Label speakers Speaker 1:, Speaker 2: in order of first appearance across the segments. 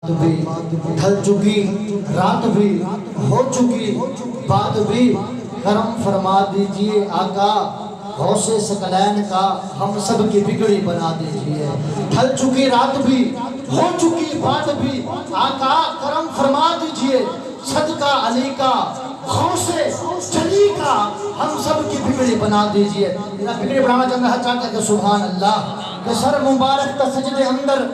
Speaker 1: بھی ڈھل چکی رات بھی ہو چکی بات بھی کرم فرما دیجئے آقا غوث ثقلین کا ہم سب کی بگڑی بنا دیجئے ڈھل چکی رات بھی ہو چکی بات بھی آقا کرم فرما دیجئے صدقہ علی کا غوث جلی کا ہم سب کی بگڑی بنا دیجئے بگڑی بنانا چاہتا ہے کہ سبحان اللہ کہ سر مبارک تا سجدے اندر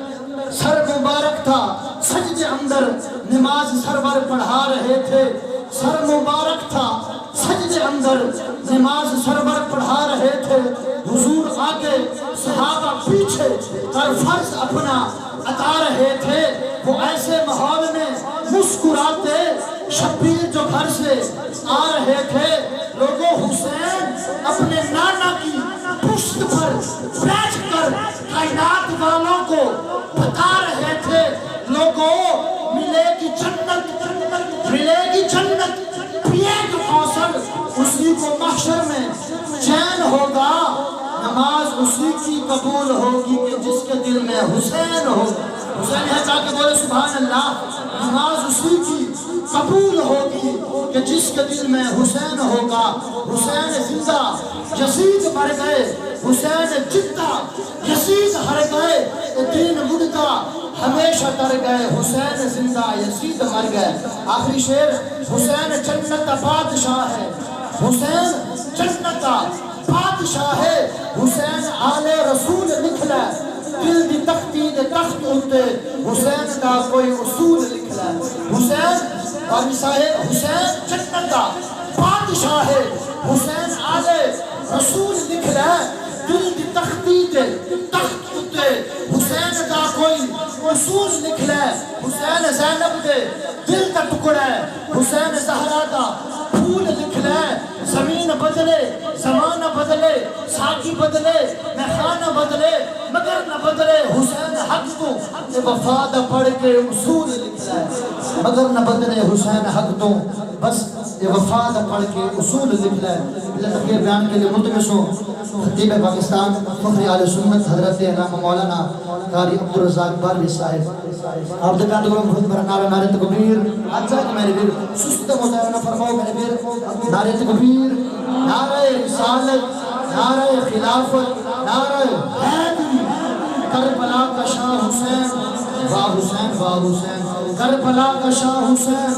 Speaker 1: سر مبارک تھا سجدے اندر نماز سرور پڑھا رہے تھے سر مبارک تھا سجدے اندر نماز سرور پڑھا رہے تھے حضور آگے صحابہ پیچھے اور فرض اپنا ادا رہے تھے وہ ایسے ماحول میں مسکراتے شبیر جو گھر سے آ رہے تھے لوگوں حسین اپنے نانا کی پشت پر بیٹھ کر کائنات والوں کو بتا رہے تھے لوگوں ملے گی جنت پیے گی کوثر اسی کو محشر میں چین ہوگا نماز اسی کی قبول ہوگی کہ جس کے دل میں حسین ہو حسین ہے چاہ کے بولے سبحان اللہ نماز اسی کی قبول ہوگی کہ جس کے دل میں حسین ہوگا حسین زندہ یزید مر گئے حسین جدہ یزید ہر گئے دین مددہ ہمیشہ تر گئے حسین زندہ یزید مر گئے آخری شعر حسین جنت بادشاہ ہے حسین جنت بادشاہ ہے حسین آل رسول نکلا دل دی تختی دے تخت اتے حسین کا کوئی اصول نکلا حسین اور صاحب حسین جنت کا بادشاہ ہے حسین آل رسول نکلا دل دی تختی دے تخت اتے حسین کا کوئی اصول نکلا حسین زینب دے دل کا ٹکڑا ہے حسین زہرا کا پھول نکلا زمین بدلے زمانہ بدلے ساقی بدلے میخانہ بدلے مگر نہ بدلے حسین حق تو وفادہ پڑھ کے اصول نکلا ہے مگر نہ بدلے حسین حق تو بس یہ وفادہ پڑھ کے اصول نکلا ہے اللہ تقیر بیان کے لئے ملتمس ہوں خطیب پاکستان فخر آل سنت حضرت علامہ مولانا قاری عبدالرزاق بارلی صاحب آپ دکان کو خود پر نعرہ نعرہ تکبیر آجا کہ میرے بیر سست مظاہرہ فرماؤ میرے بیر نعرہ تکبیر نعرہ رسالت نعرہ خلافت نعرہ حیدری کربلا کا شاہ حسین واہ حسین واہ حسین کربلا کا شاہ حسین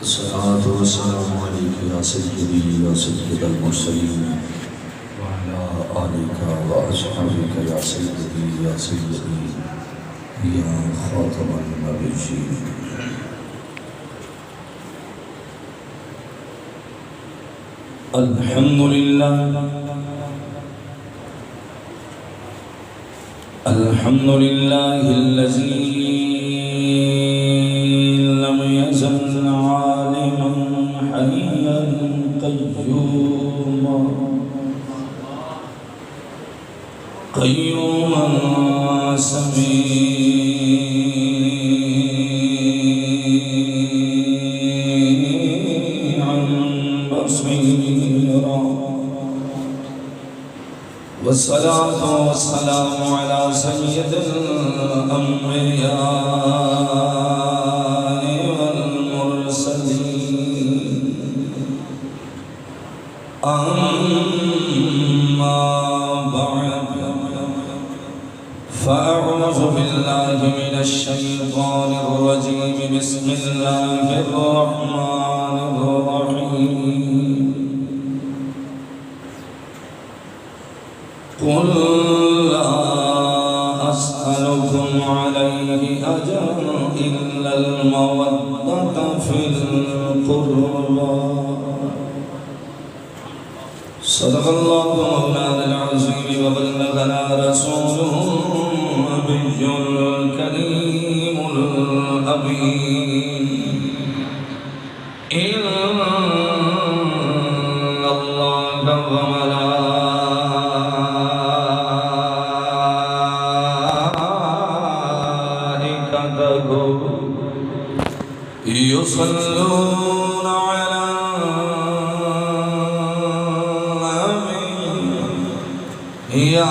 Speaker 2: الصلاة والسلام عليك يا سيدي يا سيد المرسلين وعلى آلك وأصحابك يا سيدي يا سيدي يا خاتم النبيين الحمد لله الحمد لله الذي لم يزل عالما حيا قيوما سميعا بصيرا والصلاة والسلام على سيد الأنبياء والمرسلين أما بعد فأعوذ بالله من الشيطان الرجيم بسم الله الرحمن الرحيم قل لا أسألكم عليه أجرا إلا المودة في القربى صدق الله مولانا العظيم وبلغنا رسوله النبي الكريم الأمين إن الله وملائكته يصلون على يا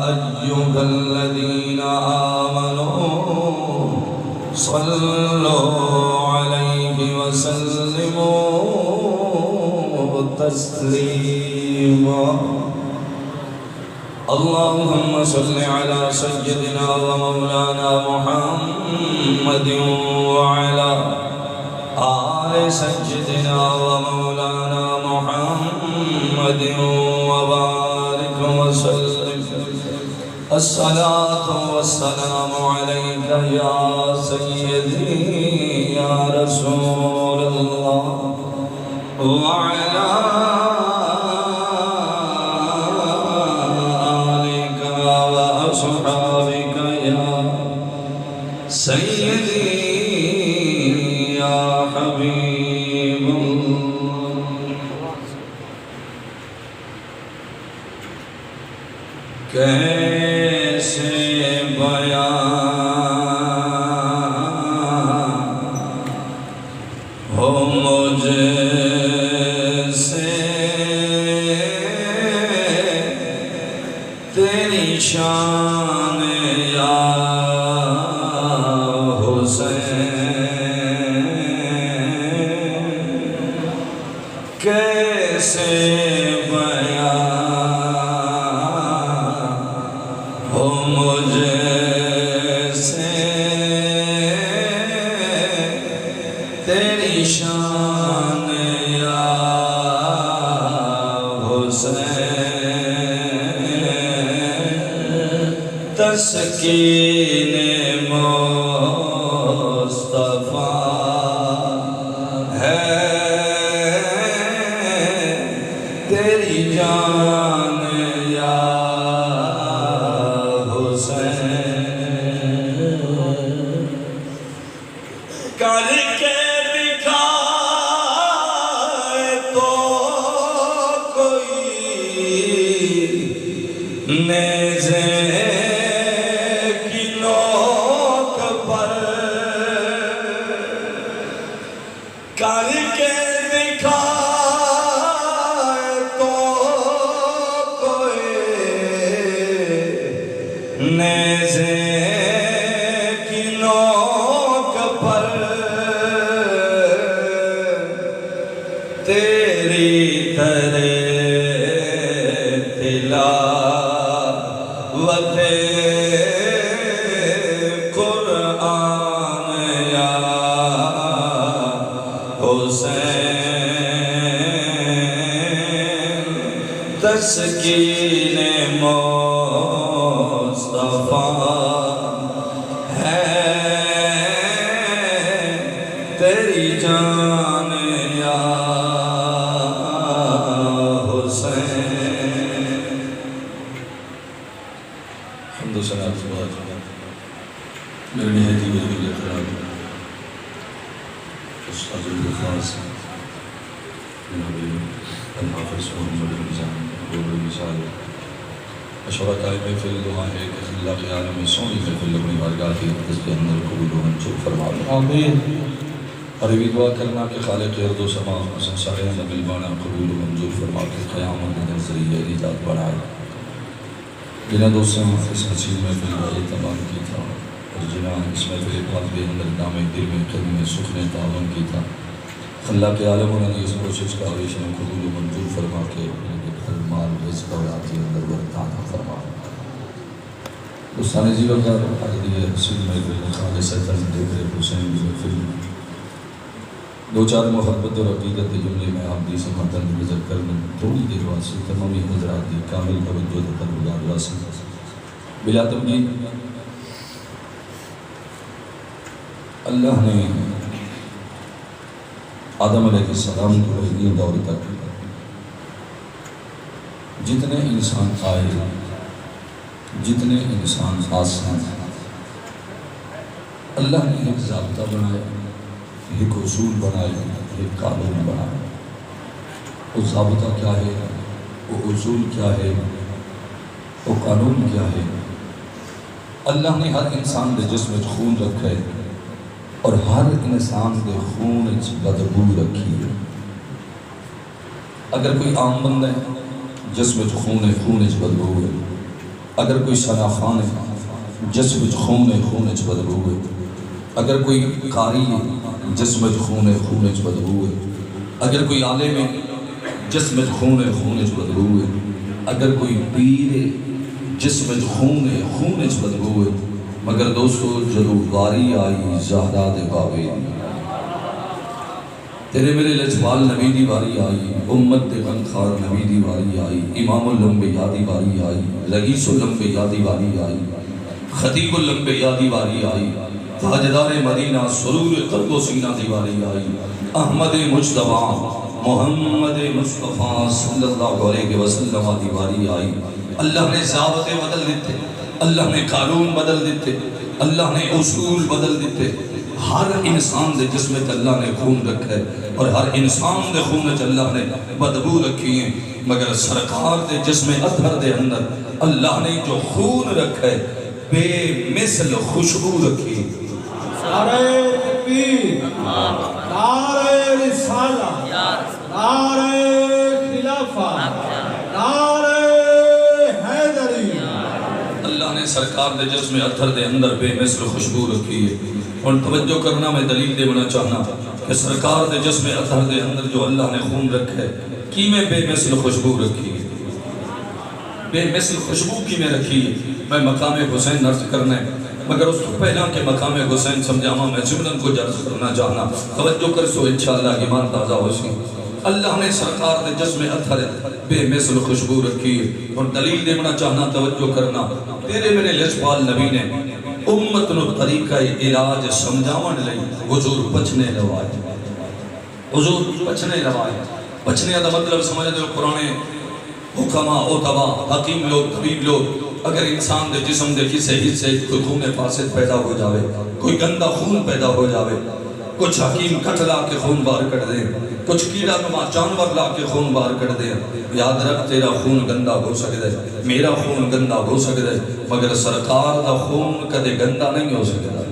Speaker 2: أيها الذين آمنوا صلوا عليه وسلموا تسليما اللهم صل على سيدنا ومولانا محمد وعلى آل سيدنا ومولانا محمد وبارك وسلم الصلاة والسلام عليك يا سيدي يا رسول الله وعلى آلك وأصحابك يا سيدي يا حبيب کیسے بیان ہو مجھ سے تیری شان یا حسین کیسے تیری شان یا حسین تسکین مصطفیٰ ہے تیری جان یا حسین کر کے نیزے کی نوک پر کر کے دکھائے تو کوئی نیزے کی نوک پر تیری طرح تلاوت قرآن یا حسین تسکین مصطفیٰ ہے تیری جان یا حمد و ثنا میرے نہایت بزرگ احترام استاد الخاص جناب الحافظ محمد رمضان ابو مثال مشورہ محفل دعا ہے کہ اللہ کے عالم میں سونی محفل اپنی بارگاہ کی اقدس کے اندر قبول و منظور فرمائے آمین اور یہ دعا کرنا کہ خالق ارض و سما حسن سارے نبی بانا قبول و منظور فرما کے قیامت کے ذریعے نجات بنائے جنہیں دوستوں اس حسین محفل کا اہتمام کی تھا اور جنہیں اس محفل پاک کے اندر نام دل میں قدم میں سخن تعاون کی تھا اللہ کے عالموں نے اس کوشش کا عویشن قبول و منظور فرما کے مال رزق اولاد کے اندر برکات فرما دوستان جی وقت حضرت حسین محفل خالص دیکھ رہے حسین محفل دو چار محبت اور عقیدت کے جملے میں آپ دی سماعتاں گزر کرنے تھوڑی دیر واسطے تمامی حضرات کی کامل توجہ پروردگار واسطے بلا تمجید اللہ نے آدم علیہ السلام کو یہ دور تک جتنے انسان آئے جتنے انسان آسان اللہ نے ایک ضابطہ بنایا ایک اصول بنایا ایک قانون بنایا وہ ضابطہ کیا ہے وہ اصول کیا ہے وہ قانون کیا ہے اللہ نے ہر انسان کے جسم میں خون رکھا ہے اور ہر انسان کے خون میں بدبو رکھی ہے اگر کوئی عام بندہ ہے جسم میں خون ہے خون میں بدبو ہے اگر کوئی شناخان ہے جسم میں خون ہے خون میں بدبو ہے اگر کوئی قاری ہے جسم میں خون ہے خون میں بدبو ہے اگر کوئی عالم ہے جسم میں خون ہے خون میں بدبو ہے اگر کوئی پیر ہے جسم میں خون ہے خون میں بدبو ہے مگر دوستو جدو واری آئی زہرا دے باوے تیرے میرے لجپال نبی دی واری آئی امت دے غمخوار نبی دی واری آئی امام الانبیاء دی واری آئی رئیس الانبیاء دی واری آئی خطیب الانبیاء دی واری آئی تاجدار مدینہ سرور قلب و سینہ دی واری آئی احمد مجتبی محمد مصطفیٰ صلی اللہ علیہ وسلم دی واری آئی اللہ نے ضابطے بدل دیتے اللہ نے قانون بدل دیتے اللہ نے اصول بدل دیتے ہر انسان دے جسم میں اللہ نے خون رکھا ہے اور ہر انسان دے خون میں اللہ نے بدبو رکھی ہے مگر سرکار دے جسم اطہر دے اندر اللہ نے جو خون رکھا ہے بے مثل خوشبو رکھی ہے
Speaker 3: نعرہ تکبیر نعرہ رسالہ نعرہ خلافہ نعرہ حیدری
Speaker 2: اللہ نے سرکار دے جسم اطہر دے اندر بے مثل خوشبو رکھی ہے اور توجہ کرنا میں دلیل دے بنا چاہنا کہ سرکار دے جسم اطہر دے اندر جو اللہ نے خون رکھا ہے کی میں بے مثل خوشبو رکھی ہے بے مثل خوشبو کی میں رکھی ہے میں مقام حسین نرز کرنا ہے مگر اس کو پہلا کہ مقام حسین سمجھاما میں جملن کو جرس کرنا چاہنا توجہ کر سو انشاءاللہ ایمان تازہ ہو سی اللہ نے سرکار دے جسم اطہر بے مثل خوشبو رکھی ہے اور دلیل دے بنا چاہنا توجہ کرنا تیرے میرے لجپال نبی نے امت نو طریقہ علاج سمجھاون لئی حضور بچنے لوائے حضور بچنے لوائے بچنے دا مطلب سمجھ دے قرآن حکمہ اتبا حکیم لوگ طبیب لوگ اگر انسان دے جسم دے کسی حصے کوئی خون فاسد پیدا ہو جاوے کوئی گندہ خون پیدا ہو جاوے کچھ حکیم کٹ لا کے خون باہر کر دیں کچھ کیڑا نما جانور لا کے خون باہر کر دیں یاد رکھ تیرا خون گندہ ہو سکتا ہے میرا خون گندہ ہو سکتا ہے مگر سرکار دا خون کدے گندہ نہیں ہو سکتا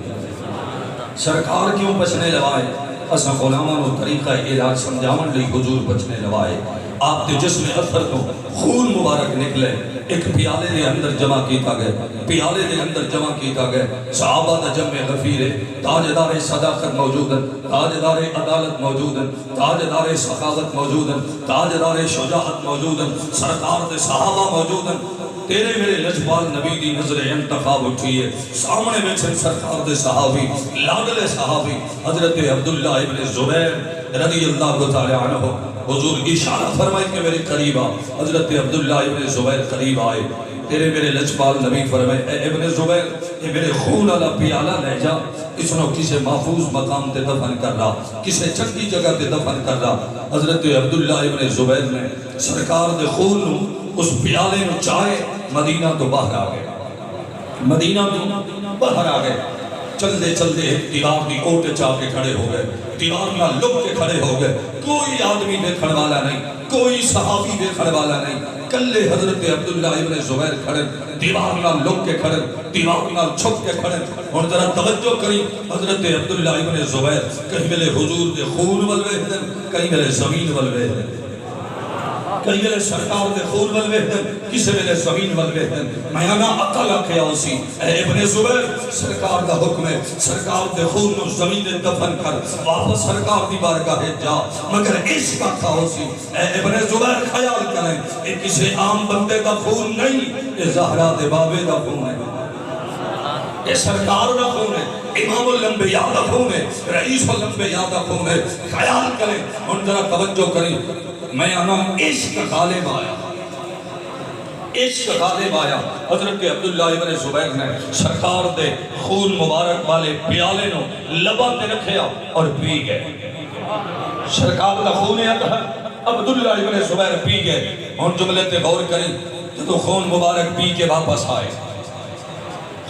Speaker 2: سرکار کیوں بچنے لوائے اسا غلامان و طریقہ علاج سمجھاون لئی حضور بچنے لوائے آپ دے جسم اثر کو خون مبارک نکلے ایک پیالے دے اندر جمع کیتا گئے پیالے دے اندر جمع کیتا گئے صحابہ دا جمع غفیر تاجدار صداقت موجود ہیں تاجدار عدالت موجود ہیں تاجدار سخاوت موجود ہیں تاجدار شجاعت موجود ہیں سرکار دے صحابہ موجود ہیں تیرے میرے لجپال نبی دی نظر انتخاب اٹھی ہے سامنے بیٹھے سرکار دے صحابی لاڈلے صحابی حضرت عبداللہ ابن زبیر رضی اللہ تعالی عنہ حضور اشارہ فرمائے کہ میرے قریب آ حضرت عبداللہ ابن زبیر قریب آئے تیرے میرے لجپال نبی فرمائے اے ابن زبیر اے میرے خون والا پیالہ لے جا اس نے کسے محفوظ مقام تے دفن کر رہا کسے چنگی جگہ تے دفن کر رہا حضرت عبداللہ ابن زبیر نے سرکار دے خون اس پیالے نو چاہے مدینہ تو باہر آ گئے مدینہ تو باہر آ گئے چلدے چلدے دیوار دی اوٹ چاہ کے کھڑے ہو گئے دیوار نہ لک کے کھڑے ہو گئے کوئی آدمی دیکھنے والا نہیں کوئی صحابی دیکھنے والا نہیں کلے حضرت عبداللہ ابن زبیر کھڑے دیوار نہ لک کے کھڑے دیوار نہ چھپ کے کھڑے اور ذرا توجہ کری حضرت عبداللہ ابن زبیر کہیں ملے حضور دے خون والوے کہیں ملے زمین والوے کہیں ملے سرکار دے خون والوے کسے ملے زمین والوے میں آنا عقل آکھیا اسی اے ابن زبیر سرکار دا حکم ہے سرکار دے خون نو زمین دے دفن کر واپس سرکار دی بارگاہ جا مگر اس کا تھا اسی اے ابن زبیر خیال کریں اے کسے عام بندے دا خون نہیں اے زہرا دے بابے دا خون ہے یہ سرکار کا خون ہے، امام الانبیاء کا خون ہے، رئیس الانبیاء کا خون ہے. خیال کریں اور ذرا توجہ کریں. میں آنا عشق غالب آیا، عشق غالب آیا. حضرت عبداللہ ابن زبیر نے سرکار دے خون مبارک والے پیالے نو لبا تے رکھیا اور پی گئے. سرکار دا خون ہے عبداللہ ابن زبیر پی گئے. اور جملے تے غور کریں تو خون مبارک پی کے واپس آئے،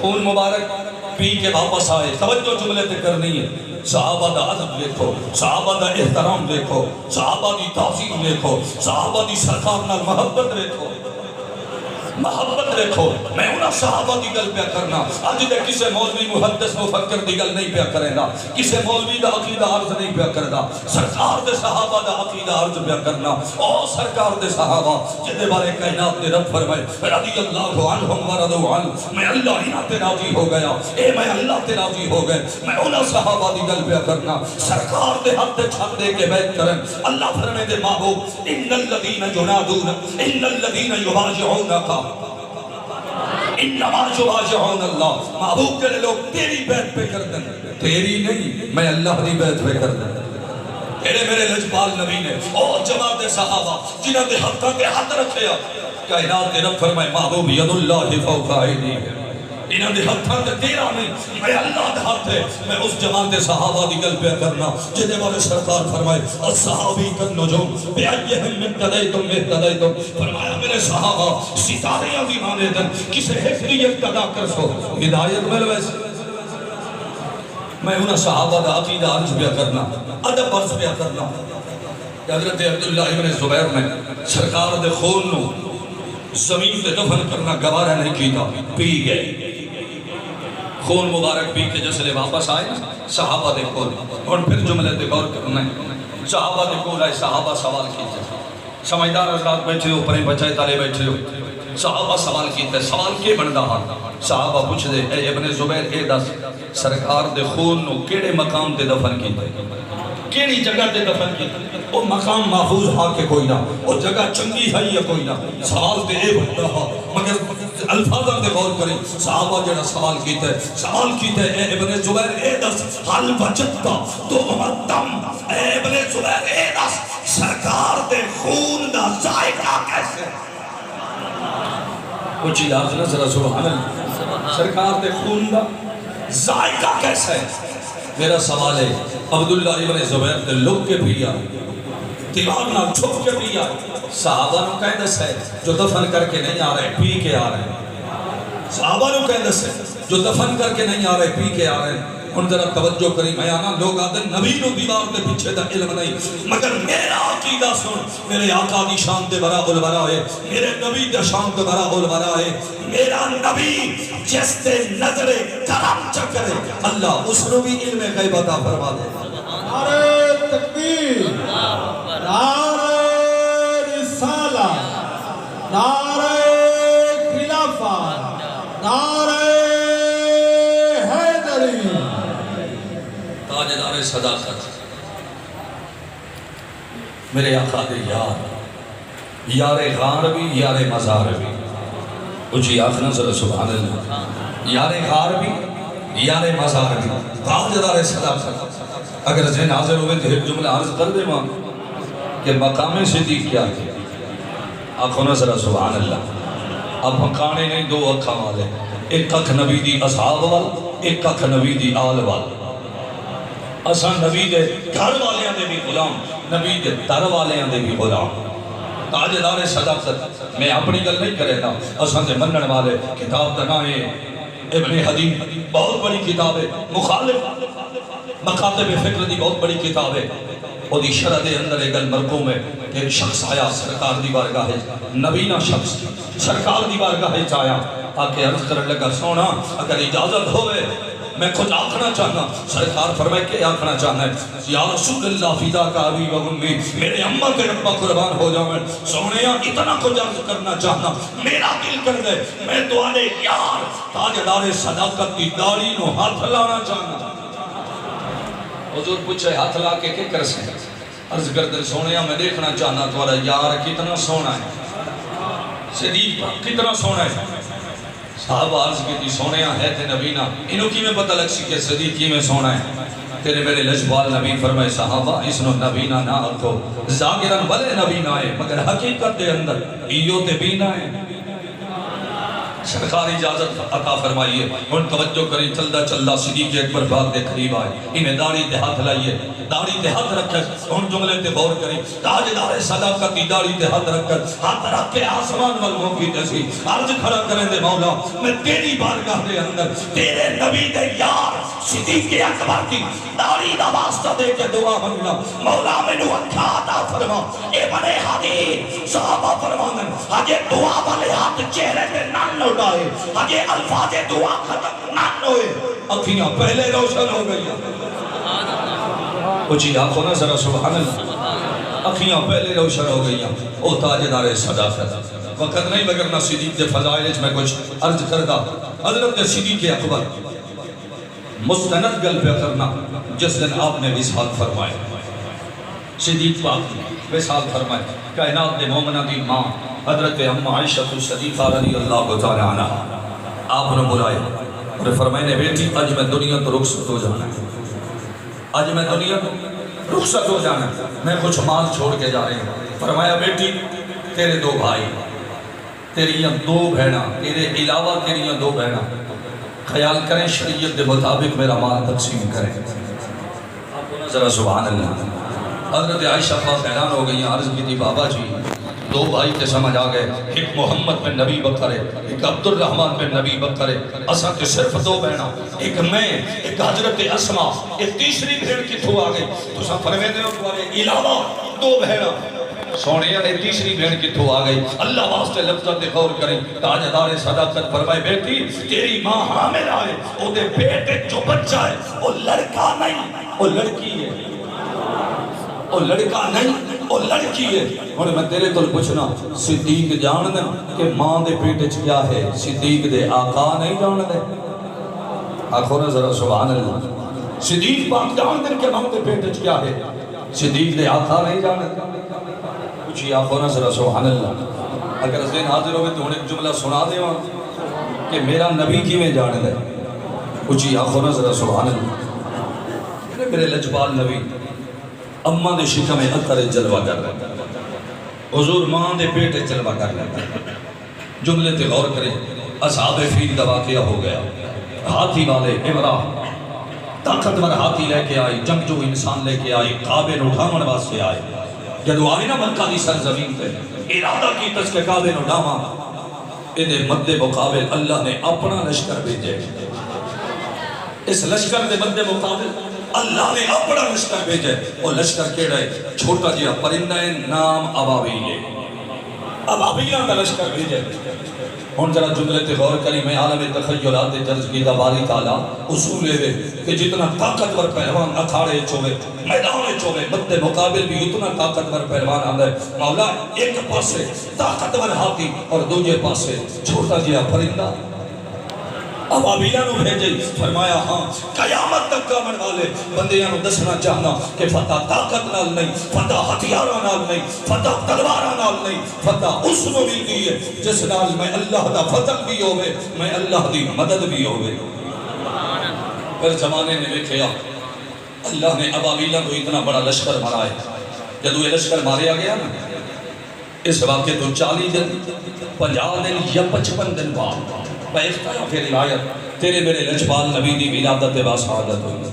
Speaker 2: خون مبارک پی کے واپس آئے. توجہ جملے تے کرنی ہے. صحابہ دا ادب دیکھو، صحابہ دا احترام دیکھو، صحابہ دی تعظیم دیکھو، صحابہ دی سرکار نال محبت دیکھو، محبت دیکھو. میں انہاں صحابہ دی گل پیا کرنا. اج دے کسے مولوی محدث مفکر دی گل نہیں پیا کرے گا، کسے مولوی دا عقیدہ عرض نہیں پیا کردا. سرکار دے صحابہ دا عقیدہ عرض پیا کرنا. او سرکار دے صحابہ جن دے بارے کائنات نے رب فرمائے رضی اللہ عنہم ورضوا عنہ. میں اللہ انہاں تے راضی ہو گیا، اے میں اللہ تے راضی ہو گئے. میں انہاں صحابہ دی گل پیا کرنا. سرکار دے ہاتھ تے چھت دے کے بیعت کرن. اللہ فرمائے دے محبوب ان الذین ینادون ان الذین یبایعونک انما یبایعون اللہ. محبوب تیرے لوگ تیری بیعت پہ کر دیں، تیری نہیں، میں اللہ دی بیعت پہ کر دیں. تیرے میرے لجپال نبی نے اور جماعت صحابہ جنہاں دے ہاتھاں تے ہاتھ رکھیا. کائنات نے رب فرمائے محبوب ید اللہ فوق ایدیہم. انہاں دے ہاتھاں تے تیرا نہیں، میں اللہ دے ہاتھ ہے. میں اس جماعت صحابہ دی گل پہ کرنا جنہاں بارے سرکار فرمائے الصحابی کالنجوم بأیہم اقتدیتم اہتدیتم. فرمایا میرے صحابہ ستاریاں دی مانے دن کسے ایک دی اقتدا کر سو ہدایت مل ویسے. میں انہاں صحابہ دا عقیدہ عرض پہ کرنا، ادب عرض پہ کرنا. حضرت عبداللہ ابن زبیر نے سرکار دے خون نو زمین تے دفن کرنا گوارہ نہیں کیتا، پی گئے. خون مبارک پی کے جسلے واپس آئے صحابہ دے کول. اور پھر جملے تے غور کرنا ہے. صحابہ دے کول آئے، صحابہ سوال کیتے. سمجھدار حضرات بیٹھے ہو، پرے بچائے تارے بیٹھے ہو. صحابہ سوال کیتے. سوال کے بندا ہاں؟ صحابہ پوچھ دے اے ابن زبیر اے دس سرکار دے خون نو کیڑے مقام تے دفن کیتے، کیڑی جگہ تے دفن کیتے؟ وہ مقام محفوظ ہاں کہ کوئی نہ، وہ جگہ چنگی ہے یا کوئی نہ. سوال تے اے بندا ہاں مگر الفاظاں دے غور کریں. صحابہ جڑا سوال کیتے اے ابن زبیر اے دس حل وجدتا تو دم. اے ابن زبیر اے دس سرکار دے خون دا ذائقہ کیسے؟ کچھ آخنا ذرا سبحان اللہ. سرکار دے خون دا ذائقہ کیسا ہے؟ میرا سوال ہے عبداللہ ابن زبیر دے لوگ کے بھی آئے، دیوار نہ چھپ کے بھی آئے. صحابہ نو کہہ دس ہے جو دفن کر کے نہیں آ رہے پی کے آ رہے ہیں. صحابہ نو کہہ دس ہے جو دفن کر کے نہیں آ رہے پی کے آ رہے ہیں. ان ذرا توجہ کریں. میں آنا لوگ آدھے نبی نو دیوار دے پیچھے دا علم نہیں، مگر میرا عقیدہ سن. میرے آقا دی شان تے برا الورا ہے، میرے نبی دی شان تے برا الورا ہے. میرا نبی جس تے نظر کرم چکرے اللہ اس نو بھی علم غیب عطا فرما دے.
Speaker 3: نعرہ تکبیر، نعرہ رسالہ، نعرہ خلافہ، نعرہ حیدری.
Speaker 2: تاجدار صداقت میرے آقا دے یار، یار غار بھی یار مزار بھی. اچھی آخنا ذرا سبحان اللہ. یار غار بھی یار مزار بھی. تاجدار صداقت. اگر ذہن حاضر ہوئے تو ایک جملہ عرض کر دے ماں کہ مقام صدیق کیا ہے؟ آنکھوں نے ذرا سبحان اللہ. اب مکانے نہیں دو اکھا والے، ایک اکھ نبی دی اصحاب وال، ایک اکھ نبی دی آل وال. اساں نبی دے گھر والیاں دے بھی غلام، نبی دے در والیاں دے بھی غلام. تاجدار صداقت میں اپنی گل نہیں کرے گا. اساں دے منن والے کتاب دا نام ہے ابن حدیم، بہت بڑی کتاب ہے. مخالف مکاتب فکر دی بہت بڑی کتاب ہے. اور دی شرح دے اندر ایک گل مرقوم ہے. ایک شخص آیا سرکار دی بارگاہ ہے، نبینا شخص سرکار دی بارگاہ ہے آیا. آکے عرض کرنے لگا سونا اگر اجازت ہوئے میں کچھ آکھنا چاہنا. سرکار فرمائے کہ آکھنا چاہنا ہے؟ یا رسول اللہ فدا کا ابی و امی، میرے اماں کے ربا قربان ہو جاؤں. سونیا اتنا کچھ عرض کرنا چاہنا، میرا دل کر دے میں توانے یار تاجدار صداقت کی داڑھی نو ہاتھ لانا چاہنا. حضور پوچھے ہاتھ لا کے کیا کر سکتے؟ عرض کردے سونیا میں دیکھنا چاہنا تمہارا یار کتنا سونا ہے، صدیق کتنا سونا ہے. صحابہ عرض کی تھی سونے ہے تھے نبینا انہوں کی میں پتہ لگ سی کہ صدیق کی میں سونا ہے تیرے میرے لجبال نبی فرمائے صحابہ اس نو نبینا نہ آتھو زاگران بلے نبینا ہے مگر حقیقت دے اندر ایو تے بینا ہے سرکار اجازت عطا فرمائیے ان توجہ کریں چلدہ چلدہ صدیق اکبر پاک دے قریب آئے انہیں داڑھی تے ہاتھ لائیے داڑھی تے ہاتھ رکھ کر ان جملے تے غور کریں تاجدار صداقت کی داڑھی تے ہاتھ رکھ کر ہاتھ رکھ کے آسمان والوں کی جیسی عرض کھڑا کریں دے مولا میں تیری بارگاہ دے اندر تیرے نبی دے یار صدیق اکبر کی داڑھی دا واسطہ دے کے دعا منگنا مولا میں نو اکھا عطا فرما اے بنے حدیث صحابہ فرماندن آجے دعا والے ہاتھ چہرے پہ نہ اٹھائے آگے الفاظ دعا ختم نہ ہوئے اکھیاں پہلے روشن ہو گئی اچھی آنکھوں نہ ذرا سبحان اللہ اکھیاں پہلے روشن ہو گئی او تاجدار صداقت وقت نہیں مگر نہ صدیق کے فضائل میں کچھ عرض کردہ حضرت صدیق اکبر مستند گل پہ کرنا جس دن آپ نے وصال فرمائے صدیق پاک وصال فرمائے کائنات دے مومنہ دی ماں حضرت ام عائشہ صدیقہ رضی اللہ تعالی عنہ آپ نے بلائے اور فرمائے نے بیٹی آج میں دنیا تو رخصت ہو جانا ہے آج میں دنیا تو رخصت ہو جانا ہے میں کچھ مال چھوڑ کے جا رہے ہیں فرمایا بیٹی تیرے دو بھائی تیری دو بہنہ تیرے علاوہ تیری دو بہنہ خیال کریں شریعت دے مطابق میرا مال تقسیم کریں ذرا سبحان اللہ حضرت عائشہ پاک حیران ہو گئی عرض کی تھی بابا جی دو بھائی کے سمجھ آگئے ایک محمد بن نبی بکر ہے ایک عبد الرحمن بن نبی بکر ہے اساں کے صرف دو بہنہ ایک میں ایک حضرت اسما ایک تیسری بہن کی تھو آگئے تو سب فرمیدے ہو تمہارے علاوہ دو بہنہ سونے نے تیسری بہن کی تھو آگئی اللہ واسطے لفظت غور کریں تاجدار صداقت فرمائے بیٹی تیری ماں حامل آئے او دے بیٹے جو بچہ ہے وہ لڑکا نہیں وہ لڑکی ہے وہ لڑکا نہیں وہ لڑکی ہے اور میں تیرے تو پوچھنا صدیق جان دے کہ ماں دے پیٹ کیا ہے صدیق دے آقا نہیں جان دے آخو نا ذرا سبحان اللہ صدیق پاک جان دے کہ ماں دے پیٹ کیا ہے صدیق دے آقا نہیں جان دے کچھ آخو نا ذرا سبحان اللہ اگر ذہن حاضر ہوئے تو انہیں جملہ سنا دے وہاں کہ میرا نبی کی میں جان دے کچھ آخو نا ذرا سبحان اللہ میرے لجبال نبی اماں دے شکم میں اکر جلوہ کر رہا حضور ماں دے پیٹ جلوہ کر رہا جملے تے غور کریں اصحاب فیل کا واقعہ ہو گیا ہاتھی والے امرا طاقتور ہاتھی لے کے آئی جنگجو انسان لے کے آئی کعبے اٹھاون واسطے آئے جدو آئی نا مکہ دی سرزمین پہ ارادہ کی تس کے کعبے اٹھاواں انہیں مد مقابل اللہ نے اپنا لشکر بھیجے اس لشکر دے مد مقابل اللہ نے اپنا لشکر بھیجے اور لشکر کیڑا ہے چھوٹا جیا پرندہ ہے نام ابابیل ہے ابابیل کا لشکر بھیجے ہون ذرا جملے تے غور کری میں عالم تخیلات درج کی باری تعالیٰ اصول ہے کہ جتنا طاقتور پہلوان اکھاڑے چوے میدان چوے مد مقابل بھی اتنا طاقتور پہلوان آندہ ہے مولا ایک پاسے طاقتور ہاتھی اور دوجے پاسے چھوٹا جیا پرندہ ابابیلہ نو بھیجے فرمایا ہاں قیامت تک کامن والے بندیاں نو دسنا چاہنا کہ فتح طاقت نال نہیں فتح ہتھیارہ نال نہیں فتح تلوارہ نال نہیں فتح اس نو مل گئی ہے جس نال میں اللہ دا فتح بھی ہوئے میں اللہ دی مدد بھی ہوئے پھر زمانے نے لکھیا اللہ نے ابابیلہ کو اتنا بڑا لشکر مارا ہے جدو یہ لشکر ماریا گیا نا اس واقعے تو 40 دن 50 دن یا 55 دن بعد اختلاف روایت تیرے میرے لجبال نبی دی ولادت با سعادت ہوئی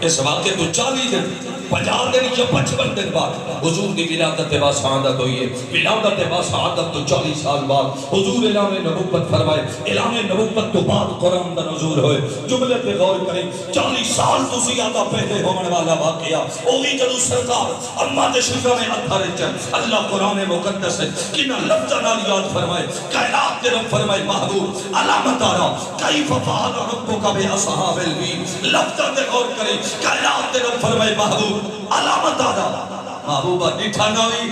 Speaker 2: اس واقعے تو 40 دن 50 دن یا 55 دن بعد حضور دی ولادت با سعادت ہوئی ہے ولادت با سعادت تو 40 سال بعد حضور اعلان نبوت فرمائے اعلان نبوت تو بعد قرآن دا نزول ہوئے جملے پہ غور کریں 40 سال تو زیادہ پہلے ہونے والا واقعہ اوہی جدو سرکار اماں دے شکا میں اتھارے چل اللہ قرآن مقدس ہے کنہ لفظہ نال یاد فرمائے کائنات دے رب فرمائے محبوب علامت آرہا کیف فعل ربک بے اصحاب الفیل لفظہ دے غور کریں کائنات دے رب فرمائے محبوب علامت آرہا محبوبہ ڈٹھا نوی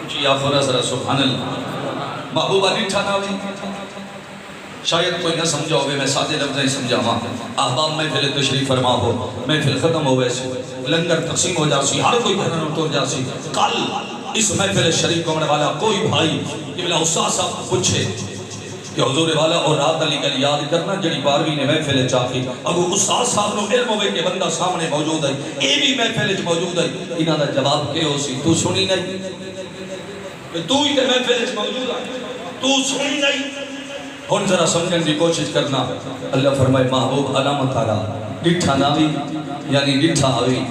Speaker 2: جی آفرہ ذرا سبحان اللہ محبوبہ ڈٹھا نوی شاید کوئی نہ سمجھا ہوئے میں سادے لفظیں ہی سمجھا ماں احباب میں پھر تشریف فرما ہو میں پھر ختم ہو ویسے لنگر تقسیم ہو جاسی ہر کوئی گھرن اتر جاسی کل اس محفل شریف ہونے والا کوئی بھائی قبلہ استاد صاحب پوچھے کہ حضور والا اور رات علی گل یاد کرنا جڑی 12ویں نے محفل چاہی اگو استاد صاحب نو علم ہوئے کہ بندہ سامنے موجود ہے اے بھی محفل موجود ہے انہاں دا جواب کہ ہو سی تو سنی نہیں کہ تو ہی تے محفل موجود ہے تو سنی نہیں ہن ذرا سمجھنے کی کوشش کرنا اللہ فرمائے محبوب علامت آرا ڈٹھا نہ بھی یعنی ڈٹھا ہوئی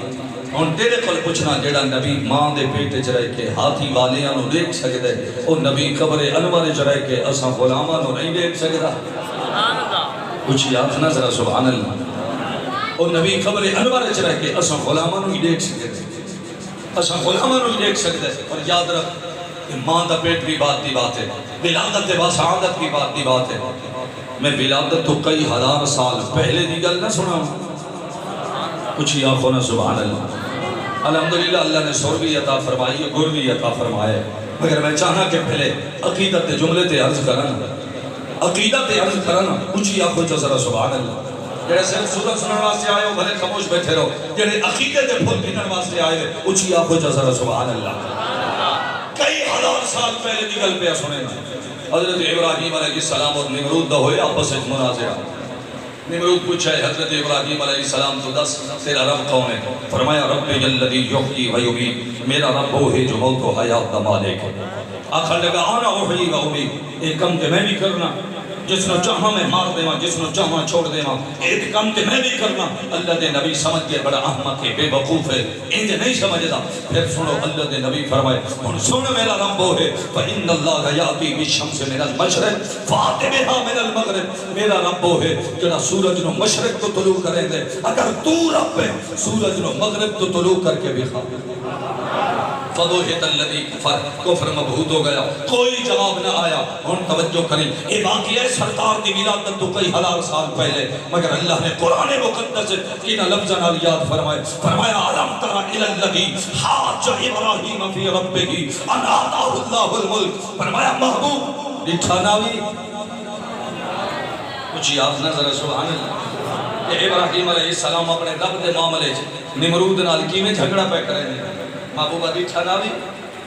Speaker 2: ہن تیرے کول پوچھنا جیڑا نبی ماں دے پیٹ وچ رہ کے ہاتھی والیاں نو دیکھ سکدے او نبی قبر انور وچ رہ کے اساں غلاماں نو نہیں دیکھ سکدا سبحان اللہ کچھ آکھنا ذرا سبحان اللہ او نبی قبر انور وچ رہ کے اساں غلاماں نو ہی دیکھ سکدے اساں غلاماں نو ہی دیکھ سکدے اور یاد رکھ کہ ماں دا پیٹ بھی بات ہے ولادت دے سعادت کی بات ہے میں ولادت تو کئی ہزار سال پہلے دی گل نہ سنا کچھ ہی آنکھوں نے سبحان اللہ الحمدللہ اللہ نے سر بھی عطا فرمائی ہے گر بھی عطا فرمائے مگر میں چاہنا کہ پہلے عقیدت جملے تے عرض کرنا عقیدت عرض کرنا کچھ ہی آنکھوں چا ذرا سبحان اللہ جڑے صرف سورت سنن واسطے آئے ہو بھلے خاموش بیٹھے رہو جڑے عقیدے دے پھول پینن واسطے آئے ہو کچھ ہی آنکھوں چا ذرا سبحان اللہ کئی ہزار سال پہلے دی گل پہ سنے حضرت ابراہیم علیہ السلام اور نمرود دا ہوئے آپس ایک مناظرہ نمرود پوچھا ہے حضرت ابراہیم علیہ السلام تو دس تیرا رب کون ہے فرمایا رب الذی یحیی و یمیت میرا رب وہ ہے جو موت و حیات کا مالک ہے آخر لگا آنا احیی و امیت ایک کم تے میں بھی کرنا جس نو چاہاں میں مار دیواں جس نو چاہاں چھوڑ دیواں ایک کم تے میں بھی کرنا اللہ دے نبی سمجھ کے بڑا احمق ہے بے وقوف ہے انج نہیں سمجھدا پھر سنو اللہ دے نبی فرمائے ہن سن میرا رب وہ ہے فإن اللہ یاتی بالشمس من المشرق فأت بها من المغرب میرا رب وہ ہے جڑا سورج نو مشرق تو طلوع کرے دے اگر تو رب ہے سورج نو مغرب تو طلوع کر کے بھی کھا فَضُوحِتَ الَّذِي کفر مبہوت ہو گیا کوئی جواب نہ آیا ہن توجہ کریں یہ واقعہ سرکار دی ولادت تو کئی ہزار سال پہلے مگر اللہ نے قرآن مقدس کی نہ لفظ نال یاد فرمایا علم تر الی الذی حاج ابراہیم فی ربہ ان آتاہ اللہ الملک فرمایا محبوب لکھا ناوی کچھ آپ نہ ذرا سبحان اللہ کہ ابراہیم علیہ السلام اپنے رب دے معاملے نمرود نال کی میں جھگڑا پہ کرے محبوبہ دیٹھا ناوی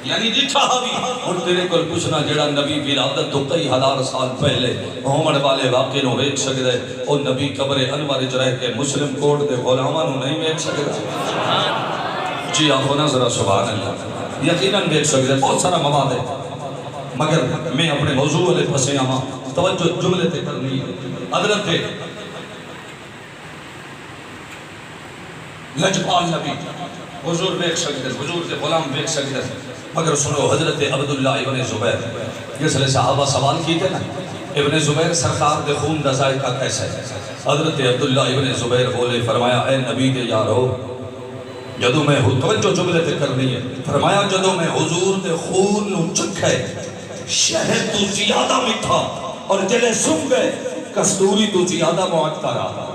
Speaker 2: یعنی دیٹھا ہوئی اور تیرے کل پوچھنا جڑا نبی ولادت تو کئی ہزار سال پہلے ہومن والے واقع نو ویکھ سکدے او نبی قبر انور وچ رہ کے مسلم کوٹ دے غلاماں نو نہیں ویکھ سکدا جی آپ ہونا ذرا سبحان اللہ یقیناً ویکھ سکدے بہت سارا مواد ہے مگر میں اپنے موضوع والے پھسے آواں توجہ جملے تے کرنی ہے حضرت لجپال نبی حضور بیک سکتے حضور کے غلام بیک سکتے مگر سنو حضرت عبداللہ ابن زبیر جس لئے صحابہ سوال کیتے نا ابن زبیر سرکار دے خون دا ذائقہ کیسا ہے حضرت عبداللہ ابن زبیر بولے فرمایا اے نبی دے یارو جدو میں توجہ جملے تے کرنی ہے فرمایا جدو میں حضور دے خون نو چکھے شہد تو زیادہ مٹھا اور جلے سن گئے کستوری تو زیادہ معطر رہا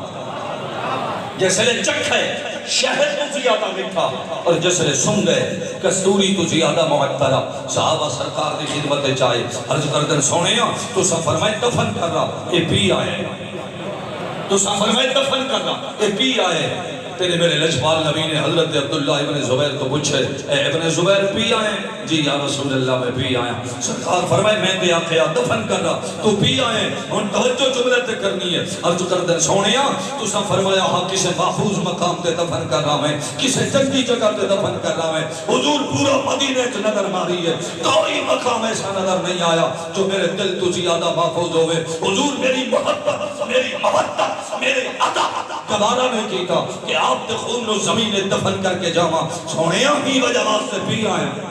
Speaker 2: جیسے لے چکھے شہد تو زیادہ مٹھا اور جسے سن گئے کستوری تو زیادہ معطرہ صحابہ سرکار دی خدمت چاہے عرض کردن سونیا تو سا فرمائے دفن کر رہا اے پی آئے تو سا فرمائے دفن کر رہا اے پی آئے تیرے میرے لجپال نبی نے حضرت عبداللہ ابن زبیر کو پوچھے اے ابن زبیر پی آئے جی یا رسول اللہ میں پی آیا سرکار فرمائے میں دے آخیا دفن کر رہا تو پی آئے ان توجہ جملے تے کرنی ہے عرض کردن سونیا تو سا فرمایا ہاں کسے محفوظ مقام تے دفن کر رہا میں کسے جنگی جگہ تے دفن کر رہا میں حضور پورا مدینہ تے نظر ماری ہے کوئی مقام ایسا نظر نہیں آیا جو میرے دل تو زیادہ محفوظ ہوئے حضور میری محبت میری مودت میرے عطا گوارا نہیں کیتا کہ آپ تے خون نو زمین دفن کر کے جاما سونیا ہی وجہ واسطے پی آیا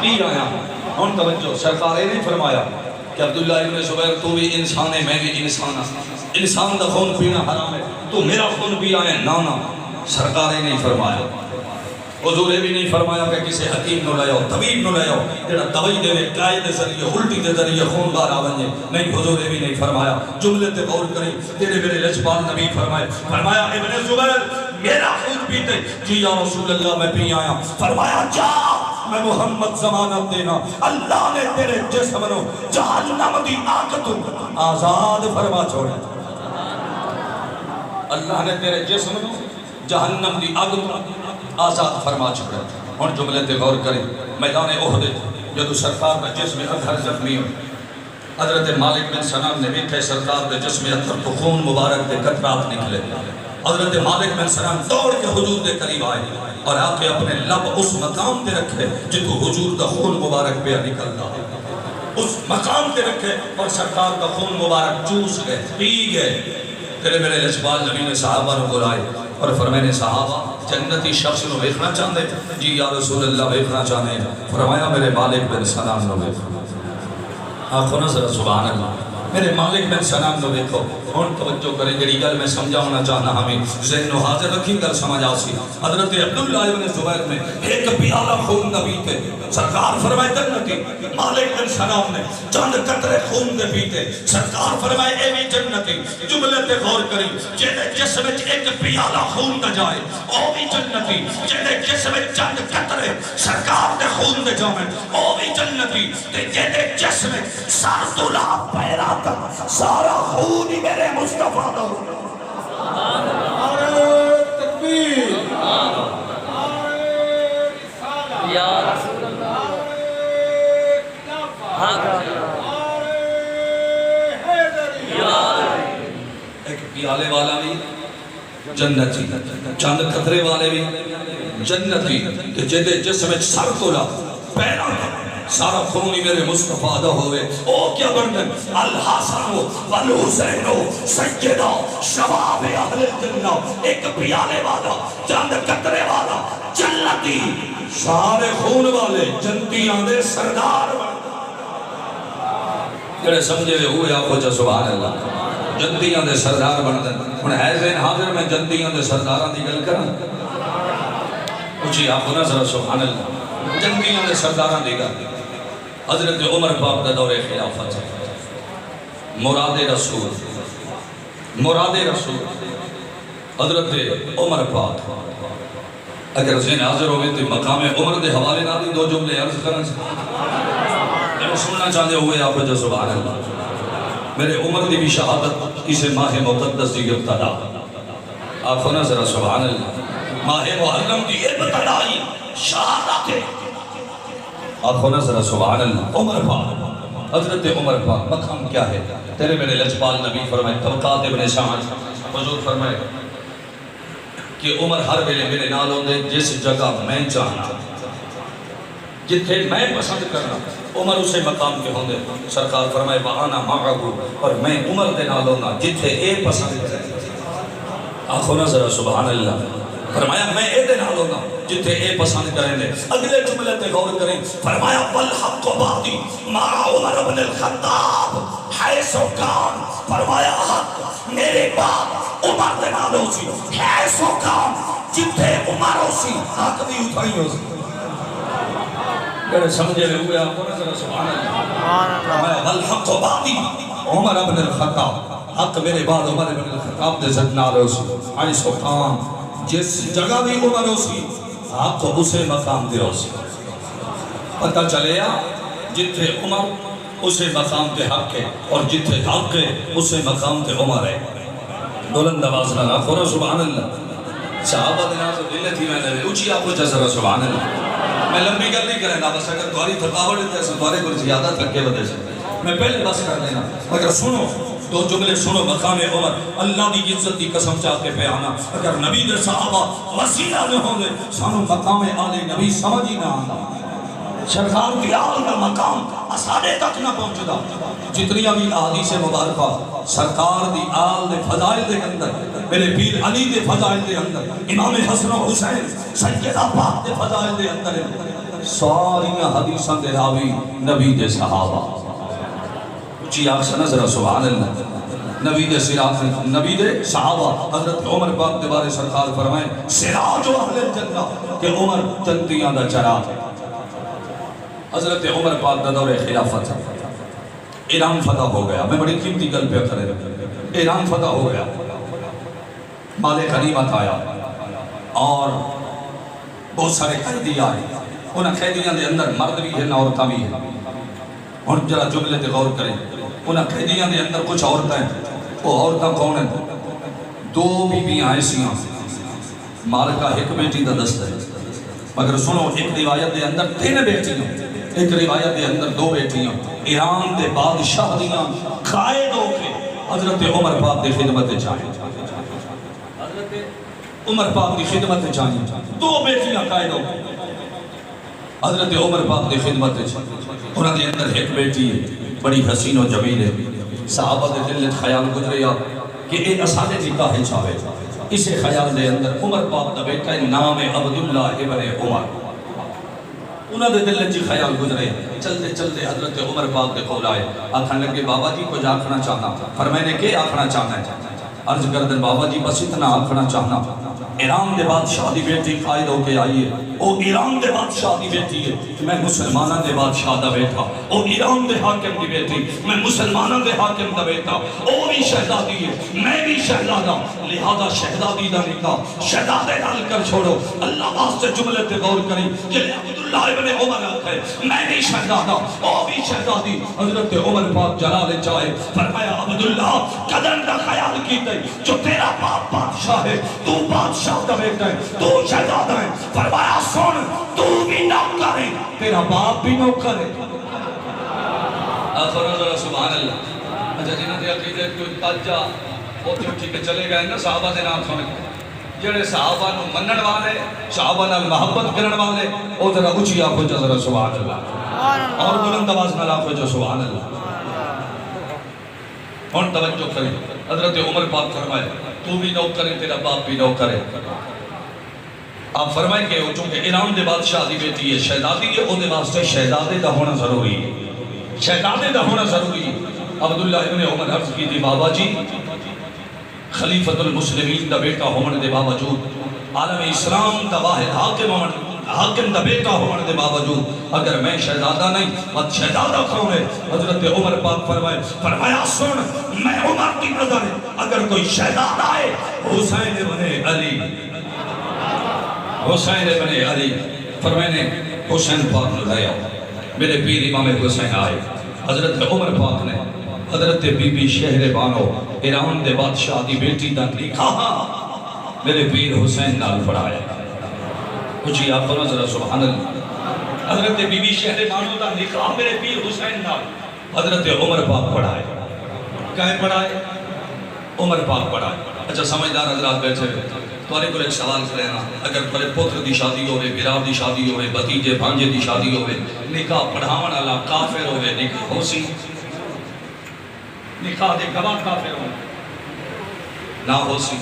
Speaker 2: ان توجہ سرکار نے فرمایا کہ عبداللہ ابن زبیر تو بھی انسان ہے میں بھی انسان ہوں انسان دا خون پینا حرام ہے تو میرا خون بھی آئے نانا سرکار نے فرمایا حضور بھی نہیں فرمایا کہ کسی حکیم نو لے آؤ طبیب نو لے آؤ جڑا دوائی دے قائد دے ذریعے الٹی دے ذریعے خون بار آویں نہیں حضور بھی نہیں فرمایا جملے تے غور کریں تیرے میرے لجپال نبی فرمایا ابن زبیر میرا خون پیتے جی یا رسول اللہ میں پی آیا فرمایا جا میں محمد ضمانت دینا اللہ نے تیرے جسم نو جہنم دی آگ تو آزاد فرما چھوڑا اللہ نے تیرے جسم نو جہنم دی آگ تو آزاد فرما چھوڑا اور جملے تے غور کریں میدان احد جدو سرکار کا جسم اکھر زخمی ہو حضرت مالک بن سنان نے ویکھے سرکار دے جسم اندر تو خون مبارک دے قطرات نکلے. حضرت مالک بن سنان دوڑ کے حضور دے قریب آئے اور آ کے اپنے لب اس مقام پہ رکھے جتو حضور دا خون مبارک پہ نکلتا ہے. اس مقام پہ رکھے اور سرکار دا خون مبارک چوس گئے, پی گئے. پھر میرے لجپال نبی نے صحابہ نے بلائے اور فرمائے صحابہ جنتی شخص نو دیکھنا چاہتے؟ جی یا رسول اللہ دیکھنا چاہتے ہیں. فرمایا میرے مالک بن سنان نو دیکھو. آنکھوں نا ذرا سبحان اللہ, میرے مالک بن سنان نو دیکھو. ہون توجہ کریں جڑی گل میں سمجھا ہونا چاہنا ہمیں ذہن و حاضر رکھی گل سمجھ آسی. حضرت عبداللہ ابن زبیر میں ایک پیالہ خون نبی تے سرکار فرمائے جنتی. مالک بن سنان نے چند قطرے خون دے پیتے سرکار فرمائے اے بھی جنتی. جملے تے غور کریں جیدے جسم ایک پیالہ خون نہ جائے او بھی جنتی. جیدے جسم چند قطرے سرکار دے خون دے جامیں او بھی جنتی. جیدے جسم سر تولا پیرا تک سارا خون ہی میرے مصطفیٰ دو.
Speaker 3: نعرہ تکبیر, نعرہ رسالہ,
Speaker 4: یا رسول اللہ,
Speaker 3: نعرہ خلافت, نعرہ حیدری.
Speaker 2: ایک پیالے والا بھی جنتی, چند قطرے والے بھی جنتی. کہ جیدے جسم سر تولا پیرا تک سارا خون ہی میرے مصطفیٰ دا ہوئے. او کیا بندن الحسن والحسین سیدہ شباب اہل الجنہ. ایک پیالے والا چند قطرے والا جنتی, سارے خون والے جنتیاں دے سردار. جڑے سمجھے ہوئے آپ کو سبحان اللہ, جنتیاں دے سردار بندن. انہیں ہے ذہن حاضر میں جنتیاں دے سرداراں دی گل کرن. اچھی آپ کو نظر سبحان اللہ, جنتیاں دے سرداراں دی گل. حضرت عمر پاک دا دور خلافت, مراد رسول, مراد رسول حضرت عمر پاک. اگر ذہن حاضر ہوئے تو مقام عمر دے حوالے نہ دی دو جملے عرض کرنا میں سننا چاہتے ہوئے آپ جو سبحان اللہ. میرے عمر دی بھی شہادت کسی ماہ مقدس دی ابتدا. آپ کو نا ذرا سبحان اللہ, ماہ محرم دی ابتدائی شہادت. آپ کو نا ذرا سبحان اللہ. عمر پاک, حضرت عمر پاک مقام کیا ہے؟ تیرے میرے لجپال نبی فرمائے طبقات ابن سعد حضور فرمائے کہ عمر ہر ویلے میرے نال ہوندے جس جگہ میں چاہنا, جتھے میں پسند کرنا عمر اسے مقام کے ہوندے. سرکار فرمائے وَأَنَا مَعَهُ, اور میں عمر دے نال ہونا جتھے اے پسند کرے. آنکھوں نا ذرا سبحان اللہ. فرمایا میں اے دے نال ہونا جتھے اے پسند کریں دے. اگلے جملے تے غور کریں. فرمایا وَالْحَقُّ بَعْدِي مَعَ عُمَرَ بْنِ الْخَطَّابِ حَيْثُ كَانَ. فرمایا حق میرے بعد عمر دے نال ہو سی حیث و کام, جتھے عمر ہو سی حق بھی اٹھائی ہو سی. میرے سمجھے ہوئے آپ کو نظر سبحان اللہ. والحق بعدی عمر بن الخطاب, حق میرے بعد عمر بن الخطاب دے زد نال ہو سی حیث و کام, جس جگہ بھی عمر ہو سی حق اسے مقام دے ہو سی. پتہ چلے جتھے عمر اسے مقام تے حق ہے, اور جتھے حق ہے اسے مقام تے عمر ہے. بلند آواز نہ رکھو سبحان اللہ. صحابہ دینا تو دل تھی میں نے اونچی آپ کو جزر سبحان اللہ. میں لمبی گل نہیں کرنا, بس اگر تمہاری تھکاوٹ ہے تو تمہارے کو زیادہ تھکے وجہ سے میں پہلے بس کر لینا. اگر سنو دو جملے سنو. مقام عمر اللہ دی عزت دی قسم چاہ کے پیانا, اگر نبی دے صحابہ وسیلہ نہ ہوں گے سانو مقام آل نبی سمجھ ہی نہ آتا. سرکار دی آل کا مقام اساڑے تک نہ پہنچدا. جتنیاں بھی احادیث مبارکہ سرکار دی آل دے فضائل دے اندر, میرے پیر علی دے فضائل دے اندر, امام حسن و حسین سیدہ پاک دے فضائل دے اندر, ساریاں حدیثاں دے راوی نبی دے صحابہ. اچھی آنکھ سے نظر سبحان اللہ. نبی دے سراج, نبی دے صحابہ. حضرت عمر پاک دے بارے سرکار فرمائے سراج و اہل الجنہ, کہ عمر جنتیاں دا چراغ. حضرت عمر پاک دا دور خلافت, ایران فتح ہو گیا. میں بڑی قیمتی گل پہ کرے, ایران فتح ہو گیا. مال غنیمت آیا اور بہت سارے قیدی آئے. انہاں قیدیاں دے اندر مرد بھی ہیں عورتاں بھی ہیں. اور جرا جملے تے غور کریں. انہاں قیدیاں دے اندر کچھ عورتیں ہیں. وہ عورتاں کون ہیں؟ دو بیویاں ایسیاں, مالکہ ایک بیٹی دا دست ہے. مگر سنو, ایک روایت دے اندر 3 بیٹیاں, ایک روایت دے اندر 2 بیٹیاں. ایران دے بادشاہ دیاں قائد ہو کے حضرت عمر پاک دی خدمت چاہیں، حضرت عمر پاک دی خدمت چاہیں، دو بیٹیاں قائد ہو کے حضرت عمر پاک دی خدمت چاہیں۔ انہاں دے اندر ایک بیٹی ہے بڑی حسین و جمیل ہے، صحابہ دے دل خیال گزریا کہ اے اسادے نکاح چاہے، اسے خیال دے اندر عمر پاک دا بیٹا ہے نام عبداللہ ابن عمر، انہاں دے دل جی خیال گزرے، چلتے چلتے حضرت عمر پاک دے کول آئے، آکھن لگے بابا جی کچھ آکھنا چاہنا، فرمائے کہ آکھنا چاہنا ہے، عرض کردن بابا جی بس اتنا آکھنا چاہنا، ایران دے بادشاہ دی بیٹی قائد ہو کے آئیے، او ایران دے بادشاہ دی بیٹی ہے، میں مسلمانہ دے بادشاہ دا بیٹا، او ایران دے حاکم دی بیٹی، میں مسلمانہ دے حاکم دا بیٹا، او بھی شہزادی ہے، میں بھی شہزادہ، لہذا شہزادی دا نکاح شہزادے ڈال کر چھوڑو۔ اللہ واسطے جملے تے غور کریں، جنہیں عبداللہ ابن عمر آتا ہے، میں بھی شہزادہ، او بھی شہزادی، حضرت عمر پاک جلال چاہے، فرمایا عبداللہ قدر دا خیال کیتے، جو تیرا باپ بادشاہ ہے، تو بادشاہ دا بیٹا ہے، تو شہزادہ ہے، فرمایا سن تو بھی نوکر ہے، تیرا باپ بھی نوکر ہے۔ آخر نظر سبحان اللہ۔ اچھا جنہاں دے عقیدے کوئی تاجہ ہوتے اٹھی کے چلے گئے نا صحابہ دے نام سنے، جڑے صحابہ نو منن والے، صحابہ نال محبت کرن والے، او ذرا اچھی آنکھوں جو ذرا سبحان اللہ، اور بلند آواز نال آنکھوں جو سبحان اللہ۔ ہن توجہ کریں، حضرت عمر پاک فرمائے تو بھی نوکر ہے، تیرا باپ بھی نوکر ہے۔ آپ فرمائیں کہ وہ چونکہ ایران دے بادشاہ دی بیٹی ہے، شہزادی ہے، او دے واسطے شہزادے دا ہونا ضروری ہے، شہزادے دا ہونا ضروری ہے۔ عبداللہ ابن عمر عرض کی دی بابا جی خلیفۃ المسلمین دا بیٹا ہونے دے باوجود، عالم اسلام دا واحد حاکم دا بیٹا ہونے دے باوجود اگر میں شہزادہ نہیں مت شہزادہ کون ہے؟ حضرت عمر پاک فرمایا سن میں عمر کی نظر ہے اگر کوئی شہزادہ ہے حسین ابن علی، حسین ابن علی، فرمائنے حسین پاک نے لے آؤ، میرے پیر امام حسین آئے، حضرت عمر پاک نے حضرت بی بی شہر بانو ایران دے بادشاہ دی بیٹی دا نکاح میرے پیر حسین نال پڑھایا۔ کچھ آپ کو ذرا سبحان اللہ، حضرت بی بی شہر بانو دا نکاح میرے پیر حسین نال حضرت عمر پاک پڑھائے۔ کہیں پڑھائے؟ عمر پاک پڑھائے۔ اچھا سمجھدار حضرات بیٹھے ہوئے تو کو ایک سوال کرنا، اگر تھوڑے پتر دی شادی ہوئے، برار دی شادی ہوئے، بھتیجے بھانجے دی شادی ہوئے، نکاح پڑھاون والا کافر ہوئے، نکاح ہو سی؟ نکاح دے گواہ کافر ہوئے نہ ہو سی؟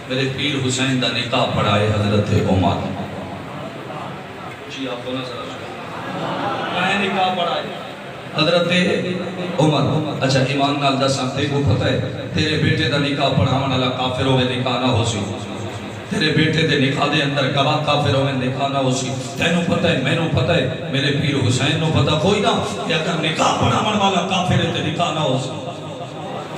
Speaker 2: میرے پیر حسین دا نکاح پڑھائے حضرت عمر۔ جی آپ کو نہ ذرا کہیں نکاح پڑھائے حضرت عمر۔ اچھا ایمان نال دس تے کو پتہ ہے تیرے بیٹے دا نکاح پڑھاون والا کافر ہوئے، نکاح نہ ہو سی؟ تیرے بیٹے دے نکاح دے اندر گواہ کافر ہوئے، نکاح نہ ہو سی؟ تینوں پتہ ہے، میں نو پتہ ہے، میرے پیر حسین نو پتہ کوئی نہ کہ اگر نکاح پڑھاون والا کافر ہے تے نکاح نہ ہو سی؟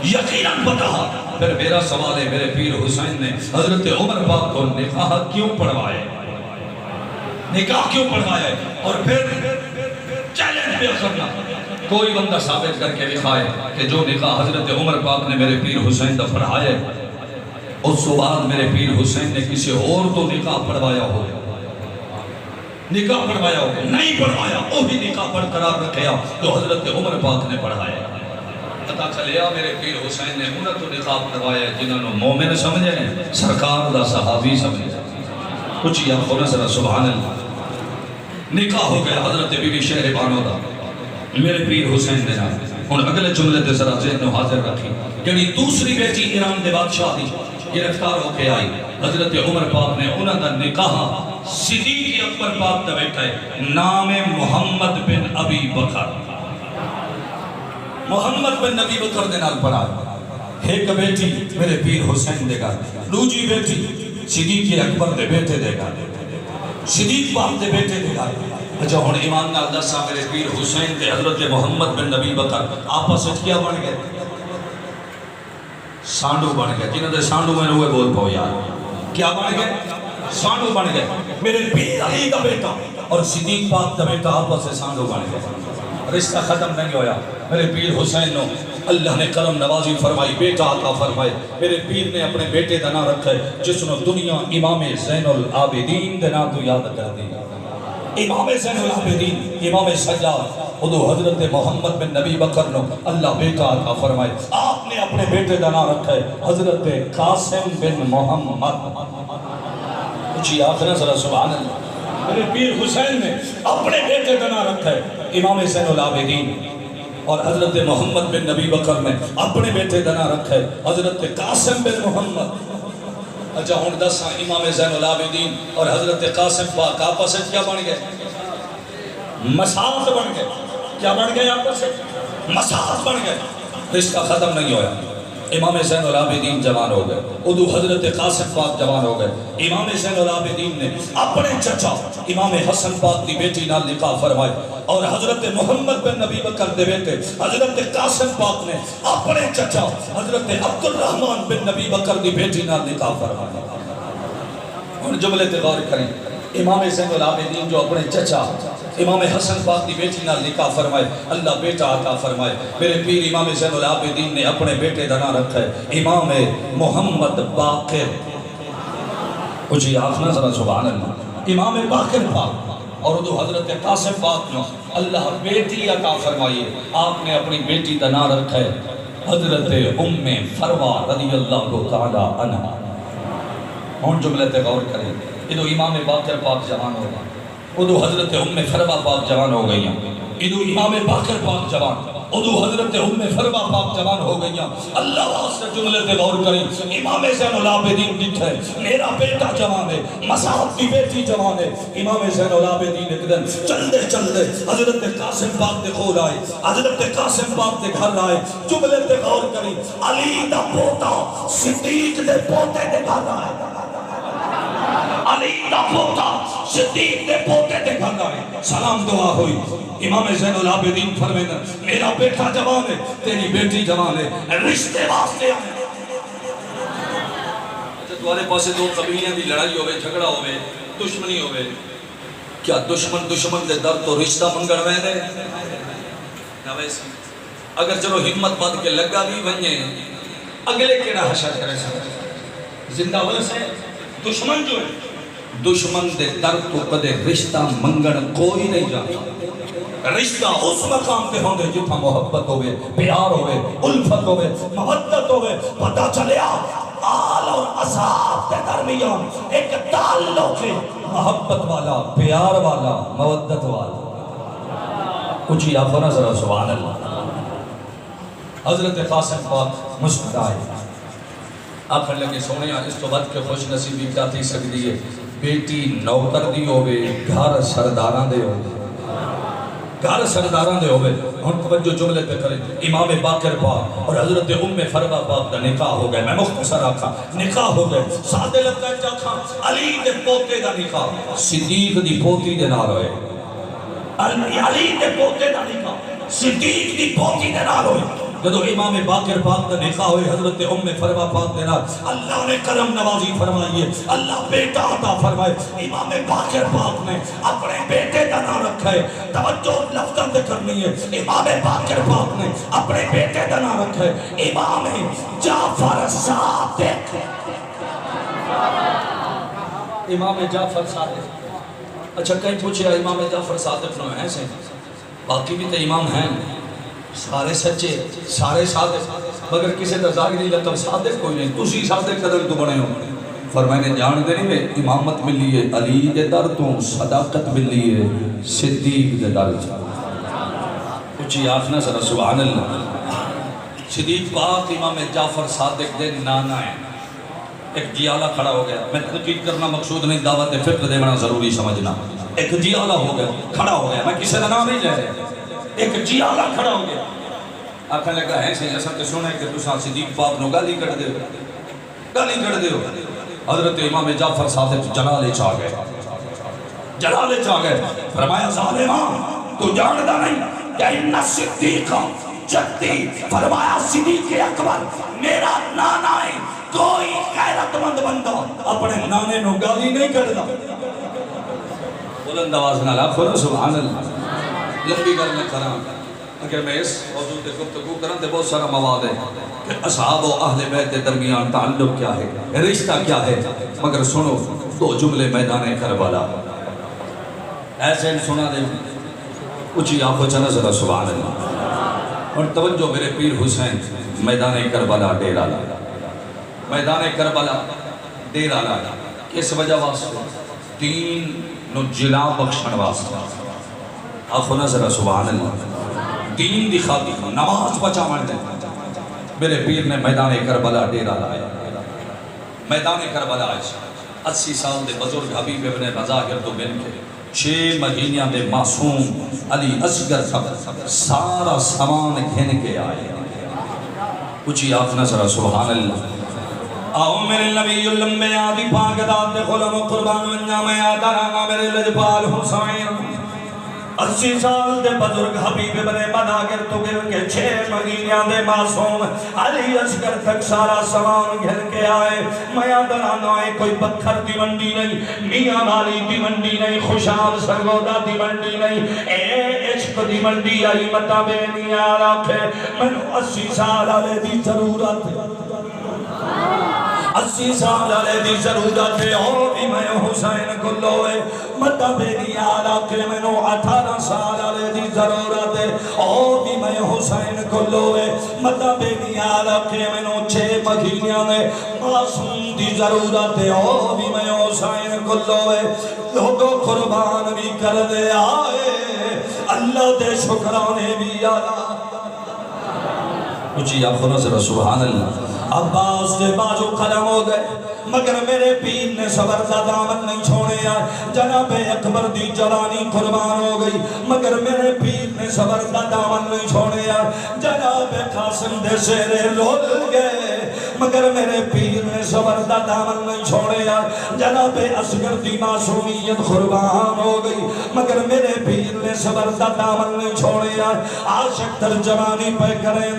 Speaker 2: یقیناً پتہ۔ پھر میرا سوال ہے میرے پیر حسین نے حضرت عمر پاک کو نکاح کیوں پڑھوایا؟ نکاح کیوں پڑھوایا ہے؟ اور پھر چیلنج پہ کرنا کوئی بندہ ثابت کر کے دکھائے کہ جو نکاح حضرت عمر پاک نے میرے پیر حسین دا پڑھایا ہے اس بعد میرے پیر حسین نے کسی اور تو نکاح پڑھوایا ہو؟ نکاح پڑھوایا ہو؟ نہیں پڑھوایا، وہی نکاح برقرار رکھیا تو حضرت عمر پاک نے پڑھایا۔ پتا چلیا میرے پیر حسین نے انہوں تو نکاح پڑھوایا جنہوں نے مومن سمجھے ہیں، سرکار دا صحابی سمجھے۔ کچھ یا خونہ سرہ سبحان اللہ، نکاح ہو گیا حضرت بی بی شہر بانو دا میرے پیر حسین نے نام۔ ان اگلے جملے تے ذرا ذہن حاضر رکھی، یعنی دوسری بیٹی ایران دے بادشاہ دی گرفتار ہو کے آئی، حضرت عمر پاک نے انہوں دا نکاح صدیق اکبر پاک دا بیٹا ہے، نام محمد بن ابی بکر، محمد بن نبی بکر دے نال پڑھا۔ ایک بیٹی میرے پیر حسین دے گا، دوجی بیٹی صدیق اکبر دے بیٹے دے گا، صدیق پاک دے بیٹے دے گا۔ اچھا ہن ایمان نال دسا میرے پیر حسین تے حضرت محمد بن نبی بکر آپس وچ کیا بن گئے؟ سانڈو بن گئے۔ جنہاں دے سانڈو میں ہوئے بول پاؤ یار، کیا بن گئے؟ سانڈو بن گئے۔ میرے پیر علی کا بیٹا اور صدیق پاک کا بیٹا آپس سے سانڈو بن گئے، رشتہ ختم نہیں ہویا۔ میرے پیر حسین نو اللہ نے کرم نوازی فرمائی، بیٹا عطا فرمائے۔ میرے پیر نے اپنے بیٹے دا نام رکھا ہے جس نے دنیا امام زین العابدین دے نام تو یاد کر دی۔ امام زین العابدین امام سجاد ادو حضرت محمد بن نبی بکر نو اللہ بیٹا عطا فرمائے آپ نے اپنے بیٹے دا نام رکھا ہے حضرت قاسم بن محمد اچھی آخر ذرا سبحان اللہ میرے پیر حسین نے اپنے بیٹے دا نام رکھا ہے امام زین العابدین اور حضرت محمد بن نبی بکر نے اپنے بیٹے دا نام رکھا ہے حضرت قاسم بن محمد اچھا ہون دسا امام زین العابدین اور حضرت قاسم پاک آپس کیا بن گئے مساس بن گئے کیا بن گئے آپس مساس بن گئے رشتہ ختم نہیں ہویا امام زین العابدین جوان ہو گئے ادو حضرت قاسم پاک جوان ہو گئے امام زین العابدین نے اپنے چچا امام حسن پاک دی بیٹی نال نکاح فرمائے اور حضرت محمد بن نبی بکر دے بیٹے حضرت قاسم پاک نے اپنے چچا حضرت عبد الرحمن بن نبی بکر دی بیٹی نال نکاح فرمائے اور جملے تے غور کریں امام زین العابدین جو اپنے چچا امام حسن پاک دی بیٹی نال نکاح فرمائے اللہ بیٹا عطا فرمائے میرے پیر امام زین العابدین نے اپنے بیٹے دا نام رکھا ہے امام محمد باقر کچھ آخنا ذرا سبحان اللہ امام باقر پاک اور ادو حضرت قاسم پاک نے اللہ بیٹی عطا فرمائیے آپ نے اپنی بیٹی دا نام رکھا ہے حضرت ام فروا رضی اللہ تعالی عنہ ہون جملے تے غور کریں ادو امام باقر پاک جوان ہو گئے ادو حضرت ام فروا پاک جوان ہو گئی ہیں ادو امام باقر پاک جوان ادو حضرت ام فروا پاک جوان ہو گئی ہیں اللہ واسطے جملے تے غور کریں امام زین العابدین ڈٹھے میرا بیٹا جوان ہے مصعب کی بیٹی جوان ہے امام زین العابدین ایک دن چل دے حضرت قاسم پاک دے خود آئے حضرت قاسم پاک دے گھر آئے جملے تے غور کریں علی دا پوتا صدیق دے پوتے دے گھر آئے علی دا پوتا صدیق دے پوتے دے گھر آئے سلام دعا ہوئی امام زین العابدین فرمینا میرا بیٹا جوان ہے تیری بیٹی جوان ہے رشتے واسطے آئے اچھا تمہارے پاسے دو قبیلیاں دی لڑائی ہوئے جھگڑا ہوئے دشمنی ہوئے کیا دشمن دے در تو رشتہ منگڑ میں دے کیا ویسے اگر چلو ہمت بات کے لگا بھی بنجے اگلے کیڑا حشر کرے سکتے زندہ سے دشمن جو ہے دشمن دے در تو کدے رشتہ منگن کوئی نہیں جاتا رشتہ اس مقام تے ہوندے جتھا محبت ہوئے پیار ہوئے الفت ہوئے مودت ہوئے پتہ چلیا آل اور اصحاب تے درمیان ایک تعلق ہے محبت والا پیار والا مودت والا کچھ ہی آفنا ذرا سبحان اللہ حضرت قاسم پاک مسکرائے آخر لگے سونے اس تو بد کے خوش نصیبی کیا تھی سکتی ہے بیٹی نوکر دی ہوئے گھر سرداراں دے ہوئے گھر سرداراں دے ہوئے ہم توجہ جملے پہ کریں امام باقر پاک اور حضرت ام فروا پاک دا نکاح ہو گئے میں مختصر آکھا نکاح ہو گئے سادے لگتا ہے چاکھا علی دے پوتے دا نکاح صدیق دی پوتی دے نال ہوئے علی دے پوتے دا نکاح صدیق دی پوتی دے نال ہوئے جدو امام باقر پاک کا نکاح ہوئے حضرت ام فروا پاک دینا اللہ نے کرم نوازی فرمائیے اللہ بیٹا عطا فرمائے امام باقر پاک نے اپنے بیٹے کا نام رکھا ہے توجہ لفظاں دے کرنی ہے امام باقر پاک نے اپنے بیٹے کا نام رکھا ہے امام جعفر صادق امام جعفر صادق اچھا کہیں پوچھے امام جعفر صادق نو ایسے باقی بھی تو امام ہیں سارے سچے سارے صادق مگر کسی کا ظاہری لقب صادق کوئی نہیں تسی صادق قدر تو بنے ہو فرمائے نے جان دے نہیں میں امامت ملی ہے علی دے در تو صداقت ملی ہے صدیق دے در کچھ آخنا ذرا سبحان اللہ صدیق پاک امام جعفر صادق دے نانا ہے ایک جیالہ کھڑا ہو گیا میں تنقید کرنا مقصود نہیں دعوت فقہ دینا ضروری سمجھنا ایک جیالہ ہو گیا کھڑا ہو گیا میں کسی کا نام نہیں لے رہے ایک جیالہ کھڑا ہو گیا آخر لگا ہے سے ایسا کہ سنے کہ تساں صدیق پاک نو گالی کٹ دے ہو حضرت امام جعفر صادق جلالے چاہ گئے فرمایا ظالمان تو جانتا نہیں کہ ان صدیقہ جدی فرمایا صدیق اکبر میرا نانا ہے کوئی غیرت مند بندہ اپنے نانے نو گالی نہیں کرتا بلند آواز نہ لاکھو سبحان اللہ لمبی گل میں کرام اگر میں اس موضوع تے گفتگو کروں تے بہت سارا مواد ہے کہ اصحاب و اہل بیت کے درمیان تعلق کیا ہے رشتہ کیا ہے مگر سنو دو جملے میدان کربلا ایسے سنا دے اچھی آنکھوں چنا ذرا سبحان اللہ. اور توجہ میرے پیر حسین میدان کربلا ڈیرہ لالا. میدان کربلا ڈیرہ لالا کس وجہ واسطے؟ دین نو جلا بخشن واسطے. آنکھوں ذرا سبحان اللہ. دین دی خاطر نماز بچا من دے میرے پیر نے میدان کربلا ڈیرہ لایا. میدان کربلا 80 سال دے بزرگ حبیب ابن مظاہر تو بن کے 6 مہینیاں دے معصوم علی اصغر تک سارا سامان گھن کے آئے. اچھی آنکھ ذرا سبحان اللہ. آؤ میرے نبی الانبیاء دی پاک ذات دے خلم قربان ونجا میں آدھارانا میرے لجپال حسین. 80 سال دے بزرگ حبیب ابن مظاہر تو گھن کے 6 مہینیاں دے معصوم علی اصغر تک سارا سامان گھن کے آئے. میں آدھارانا ہے کوئی پتھر دی منڈی نہیں، میاں والی دی منڈی نہیں، خوشحال سرگودا دی منڈی نہیں، اے عشق دی منڈی آئی متا بے نیا رکھے. میں 80 سال آلے دی ضرورت 80 سال آلے دی ضرورت ہے. اور بھی میں حسین کو لوئے متا بے نیا رکھے. میں 18 سال آلے دی ضرورت ہے. اور بھی میں حسین کو لوئے متا بے نیا رکھے. میں 6 مہینیاں میں معصوم دی ضرورت ہے. اور بھی میں حسین کو لوئے لوگوں قربان بھی کر دے آئے. اللہ دے شکرانے بھی آیا. اچھی آنکھوں ذرا سبحان اللہ. عباس دے بازو قلم ہو گئے مگر میرے پیر نے صبر دا دامن نہیں چھوڑے. جناب اکبر دی جوانی قربان ہو گئی مگر میرے پیر نے صبر دا دامن نہیں چھوڑے. جناب قاسم دے سیرے رول گئے مگر میرے پیر نے صبر دا دامن نہیں چھوڑے. جناب اصغر دی معصومیت قربان ہو گئی مگر میرے پیر نے صبر دا دامن نہیں چھوڑے. عاشق تر جوانی پہ کریں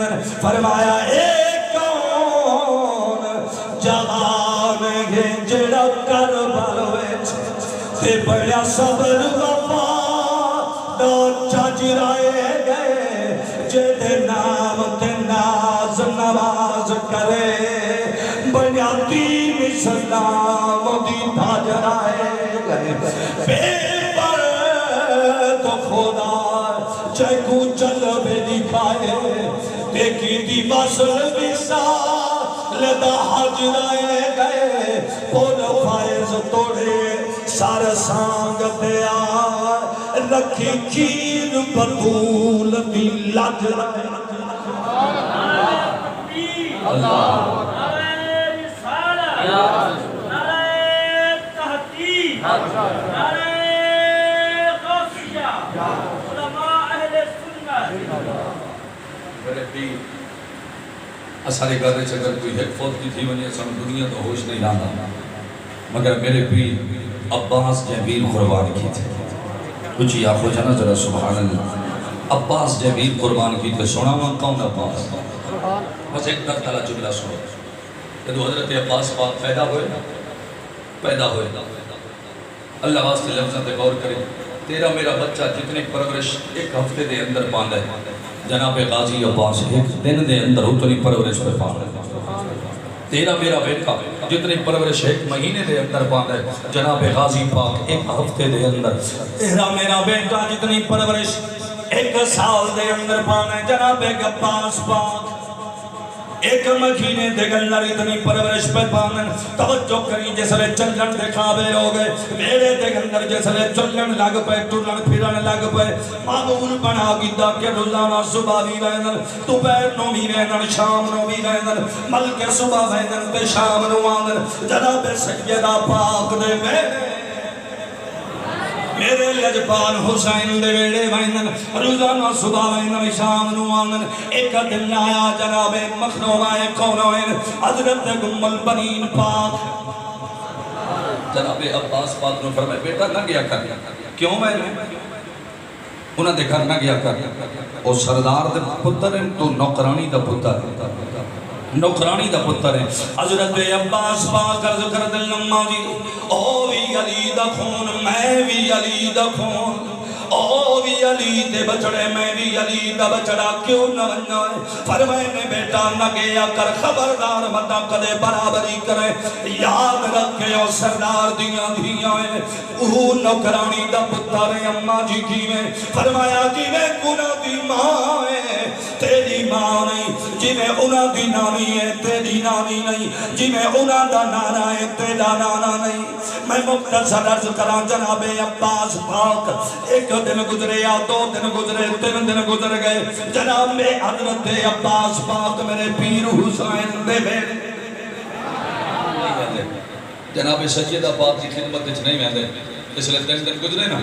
Speaker 2: فرمایا ایک جوان ہے جڑا کربلا وچ تے بڑا صبر وفا دا چجرائے گئے. جے نام تے ناز نواز کرے بڑا دین اسلام دی تاجرائے گئے. بے پر تو خدا چاہے کو جلوے دکھائے دیکھی دی وصل وصال دا حجرائے گئے. پول فائز توڑے سار سانگ دیا رکھی کھیر بطول دی لگ رائے.
Speaker 3: اللہ نعرہ رسالہ نعرہ تحقیق نعرہ غوثیہ علماء اہل سنت.
Speaker 2: میرے پیر اسارے گھر چکر کوئی ایک فوت کی تھی ونی اسان دنیا تو ہوش نہیں لانا مگر میرے پیر عباس جمیل قربان کی تھے. کچھ آپ ہو جانا ذرا سبحان اللہ. عباس جمیل قربان کی تھے. سونا میں کون عباس؟ بس ایک در تلا جملہ سنو. جب حضرت عباس پاک پیدا ہوئے اللہ واسطے لفظاں تے غور کرے. تیرا میرا بچہ جتنے پرورش ایک ہفتے دے اندر پاندہ ہے جناب غازی عباس ایک دن دے اندر اتنی پرورش پہ پاندہ ہے. تیرا میرا بیٹا جتنی پرورش ایک مہینے دے اندر پاندہ ہے جناب غازی پاک ایک ہفتے دے اندر. تیرا میرا بیٹا جتنی پرورش ایک سال دے اندر پاندہ ہے جناب عباس پاک ایک مہینے دے اندر اتنی پرورش پہ پاندن. توجہ کریں جسلے چلن دے قابل ہو گئے. میرے دے اندر جسلے چلن لگ پہ ٹرن پھرن لگ پہ معمول بنا گیتا کہ روزانہ صبح بھی رہنن دوپہر نو بھی رہنن شام نو بھی رہنن بلکہ صبح رہنن تے شام نو آندن. جناب سیدہ پاک دے میرے لجپال حسین دے ویڑے وائنن روزانہ صبح وائنن شام نو آنن. ایک دن آیا جناب مخنومائے کونوائن حضرت ام البنین پاک جناب عباس پاک نے فرمائے بیٹا نہ گیا کر. کیوں میں انہاں دے گھر نہ گیا کر. او سردار دے پتر ہیں تو نوکرانی دا پتر ہے نوکرانی دا پتر ہے. حضرت عباس پاک عرض کر دل نماں جی او بھی علی دا خون میں بھی علی دا خون او بھی علی دے بچڑے میں بھی علی دا بچڑا کیوں نہ بننا ہے فرمائے نے بیٹا نہ گیا کر خبردار مطا کدے برابری کرے یاد رکھے او سردار دیاں دھیاں ہے اوہ نوکرانی دا پتر اماں جی کی میں فرمایا جی میں گناہ دی ماں ہے تیری ماں نہیں جی میں انہاں دی نانی ہے تیری نانی نہیں جی میں انہاں دا نانا ہے تیرا نانا نہیں میں مختصر عرض کرا جناب عباس پاک ایک دن گزرے یا 2 دن گزرے 3 دن گزر گئے جناب میں حضرت عباس پاک میرے پیر حسین دے بیٹے جناب سیدہ پاک کی خدمت نہیں میں دے اس لئے 3 دن گزرے نا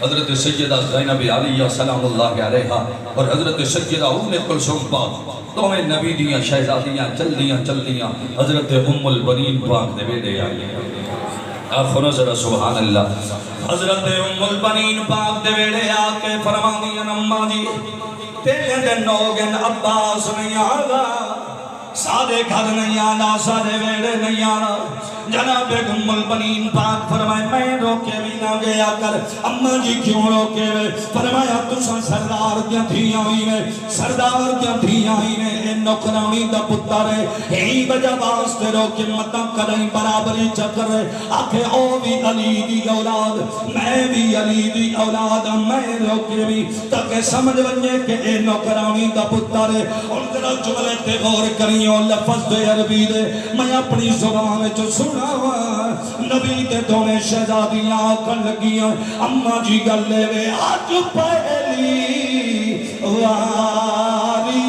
Speaker 2: حضرت سیدہ زینب علیہ سلام اللہ علیہ اور حضرت سیدہ ام کلثوم پاک تو میں نبی دیاں شہزادیاں چل دیاں حضرت ام البنین پاک دے بیٹے آئیے آخر ذرا سبحان اللہ حضرت ام البنین پاک دے بیڑے آکے فرما دیا نمہ جی تیرے دن نوگن عباس نہیں آگا سادے گھر نہیں آنا سادے بیڑے نہیں آنا جناب ام البنین پاک فرمائے میں روکے بھی نہ گیا کر اماں جی کیوں روکے ہوئے فرمایا تُساں سردار دیا دھی آئی میں سردار دیا دھی آئی میں اے نوکرانی دا پتر ہے ہی وجہ واسطے روکے مطا کریں برابری چکر ہے آکھے او بھی علی دی اولاد میں بھی علی دی اولاد میں روکے بھی تاکہ سمجھ بنجے کہ اے نوکرانی دا پتر ہے ان طرح جملے تے غور کریوں لفظ دے عربی دے میں اپنی زبان جو سنا نبی دے دونے شہزادیاں آکر لگیاں اماں جی گلے وے آج پہلی واری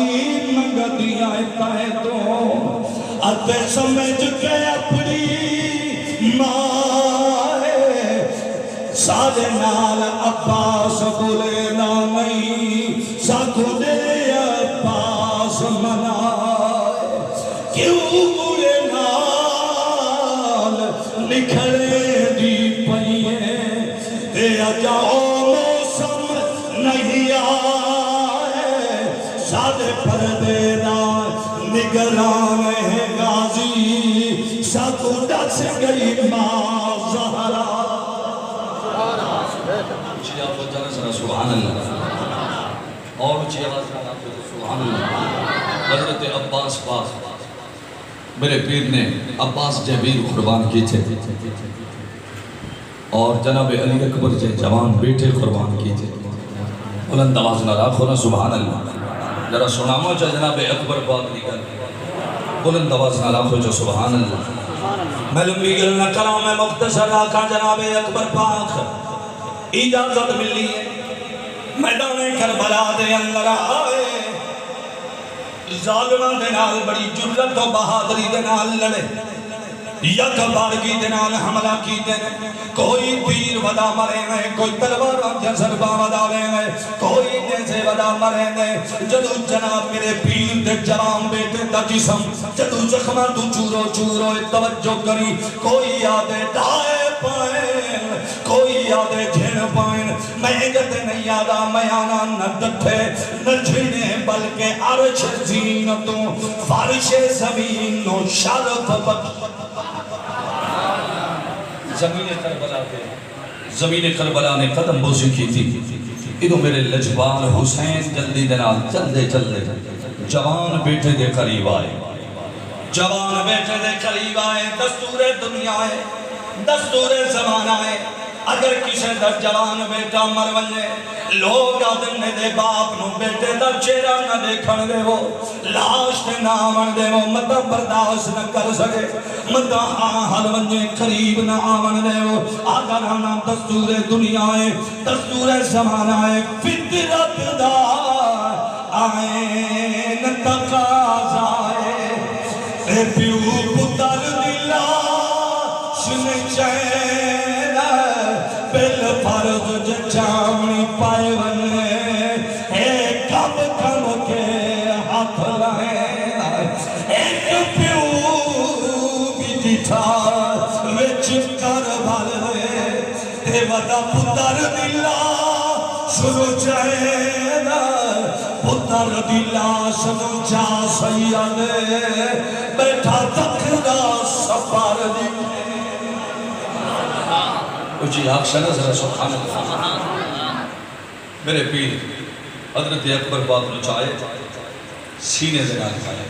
Speaker 2: منگدیاں اتائے تو ادھے سمجھ کے اپنی مائے سادے نال عباس بولے نہ نہیں ساکھو دے عباس منائے کیوں بولے نال نکھڑے دی پئیے تے اجاؤ موسم نہیں آئے سادے پردے نال نگران ہے غازی ساکھو ڈس گئی ماں زہرا سبحان اللہ اور اچھی آواز سبحان اللہ حضرت عباس پاک میرے پیر نے عباس جبیر قربان کی تھے اور جناب علی اکبر جے جوان بیٹے قربان کی تھے بلند آواز نہ راکھو نا سبحان اللہ ذرا سنامو چاہ جناب اکبر پاک نکل بلند آواز نہ راکھو جو سبحان اللہ میں لمبی گل نہ کروں میں مختصر راکھا جناب اکبر پاک اجازت ملی ہے میدان کربلا دے اندر آئے ظالمان دے نال بڑی جرت و بہادری دے نال لڑے یک بارگی دے نال حملہ کی دے کوئی تیر ودا مرے گئے کوئی تلوار جسربہ ودا لے گئے کوئی جیسے ودا مرے گئے جدو جناب میرے پیر دے جوان بیٹے دا جسم جدو زخمہ تو چورو چورو توجہ کری کوئی یادے ڈائے پائیں کوئی یادے جھن پائیں میں جتے نہیں یادا میں آنا نہ ڈٹھے نہ جھنے بلکہ عرش زینتوں فارش زمین و شرف بخش زمین کربلا نے قدم بوسی کی تھی انہوں میرے لجبال حسین جلدی دنال چل دے جوان بیٹے دے قریب آئے جوان بیٹے دے قریب آئے دستور دنیا ہے دستور زمانہ ہے اگر کسی در جوان بیٹا مرولے لوگ آدھنے دے باپ نو بیٹے دا چہرہ نہ دیکھن دے وہ لاش تے نامن دے وہ مدہ برداشت نہ کر سکے مدہ حال ونجے قریب نہ آمن دے وہ اگر ہمنا دستور دنیا ہے دستور زمانہ ہے فطرت دا آئین تقاضا ہے اے پیو پتر دلا سن چین بل فرض جچاونی پائے ونے اے کم کم کے ہاتھ لائے ایک پیو بھی دیٹھا وچ کربالے تے ودا پتر دلا سنو چین پتر دلا سنو چا سید بیٹھا تکھدا سفر دی جی آگ شنہ ذرا سبحان اللہ میرے پیر حضرت اکبر پاک نو چاہے سینے دے نال کھائے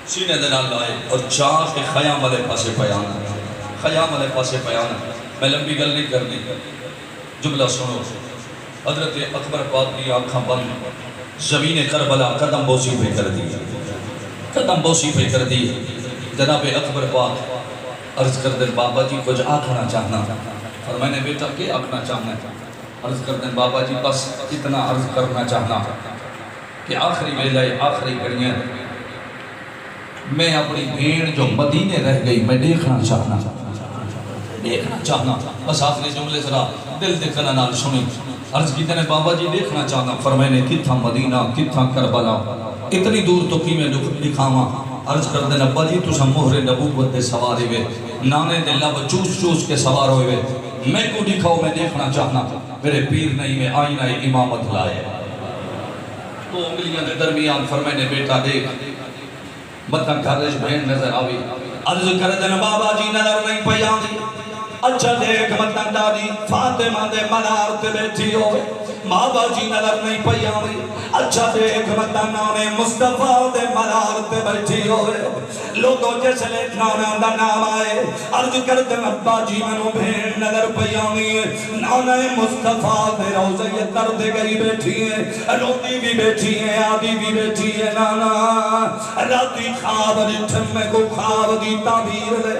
Speaker 2: سینے دے نال لائے اور چاہ کے خیام والے پاسے پیانا خیام والے پاسے پیانا میں لمبی گل نہیں کرنی جملہ سنو حضرت اکبر پاک کی آنکھاں بند زمین کربلا قدم بوسی پہ کر دی قدم بوسی پہ کر دی جناب اکبر پاک عرض کر دیں بابا جی کچھ آکھنا چاہنا اور میں نے بیٹا کہ آکھنا چاہنا عرض کر دیں بابا جی بس اتنا عرض کرنا چاہنا کہ آخری ویلہ آخری گھڑیاں میں اپنی بھیڑ جو مدینے رہ گئی میں دیکھنا چاہنا بس آخری جملے ذرا دل دکھنا نال سنی عرض کی تینے بابا جی دیکھنا چاہنا فرمائنے کتھا مدینہ کتھا کربلا اتنی دور تو کی میں دکھاواں عرض کر دیں ابا جی تو سم مہر نبوت دے سوارے ہوئے نانے دے لب چوس چوس کے سوار ہوئے میں کو دکھاؤ میں دیکھنا چاہنا میرے پیر نہیں میں آئینہ امامت لائے تو انگلیاں دے درمیان فرمائنے بیٹا دیکھ مطلب گھرش بہن نظر آوی عرض کر دیں بابا جی نظر نہیں پیا دی اچھا دیکھ مطلب دادی فاطمہ دے منار تے بیٹھی ہوئے بابا جی نظر نہیں پیا دی اچھا دیکھ مطلب نانے مصطفیٰ دے منار تے بیٹھی ہوئے لوگوں جیسے لے نانا دا نام آئے عرض کر دیں ابا جی منو بہن نظر پیا دی نانا مصطفیٰ دے روزے تر دے گئی بیٹھی ہے روتی بھی بیٹھی ہے آدھی بھی بیٹھی ہے نانا راتی خواب رٹھن میں کو خواب دی تعبیر دے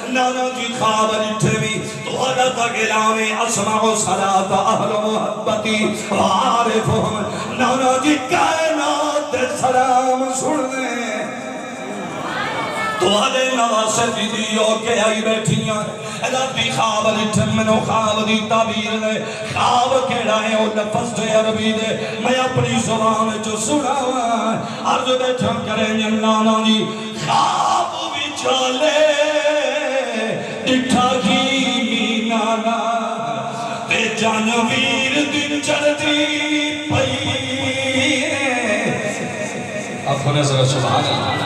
Speaker 2: نانا جی خواب رٹھے بھی تو حضرت گلامی اسمع صلاة اہل محبتی وعارفهم نانا جی کائنات سلام سن دیں تو آلے نواسے دیدیو کے آئی بیٹھیاں ربی خواب رٹھن منو خواب دی تعبیر دے خواب کہڑائیں او لفظ دے عربی دے میں اپنی زبان جو سنا عرض بیٹھا کریں نانا جی خواب بھی چالے ڈٹھا کی نانا تے جانویر دن چڑھتی پئی اب ہونے ذرا سبحان اللہ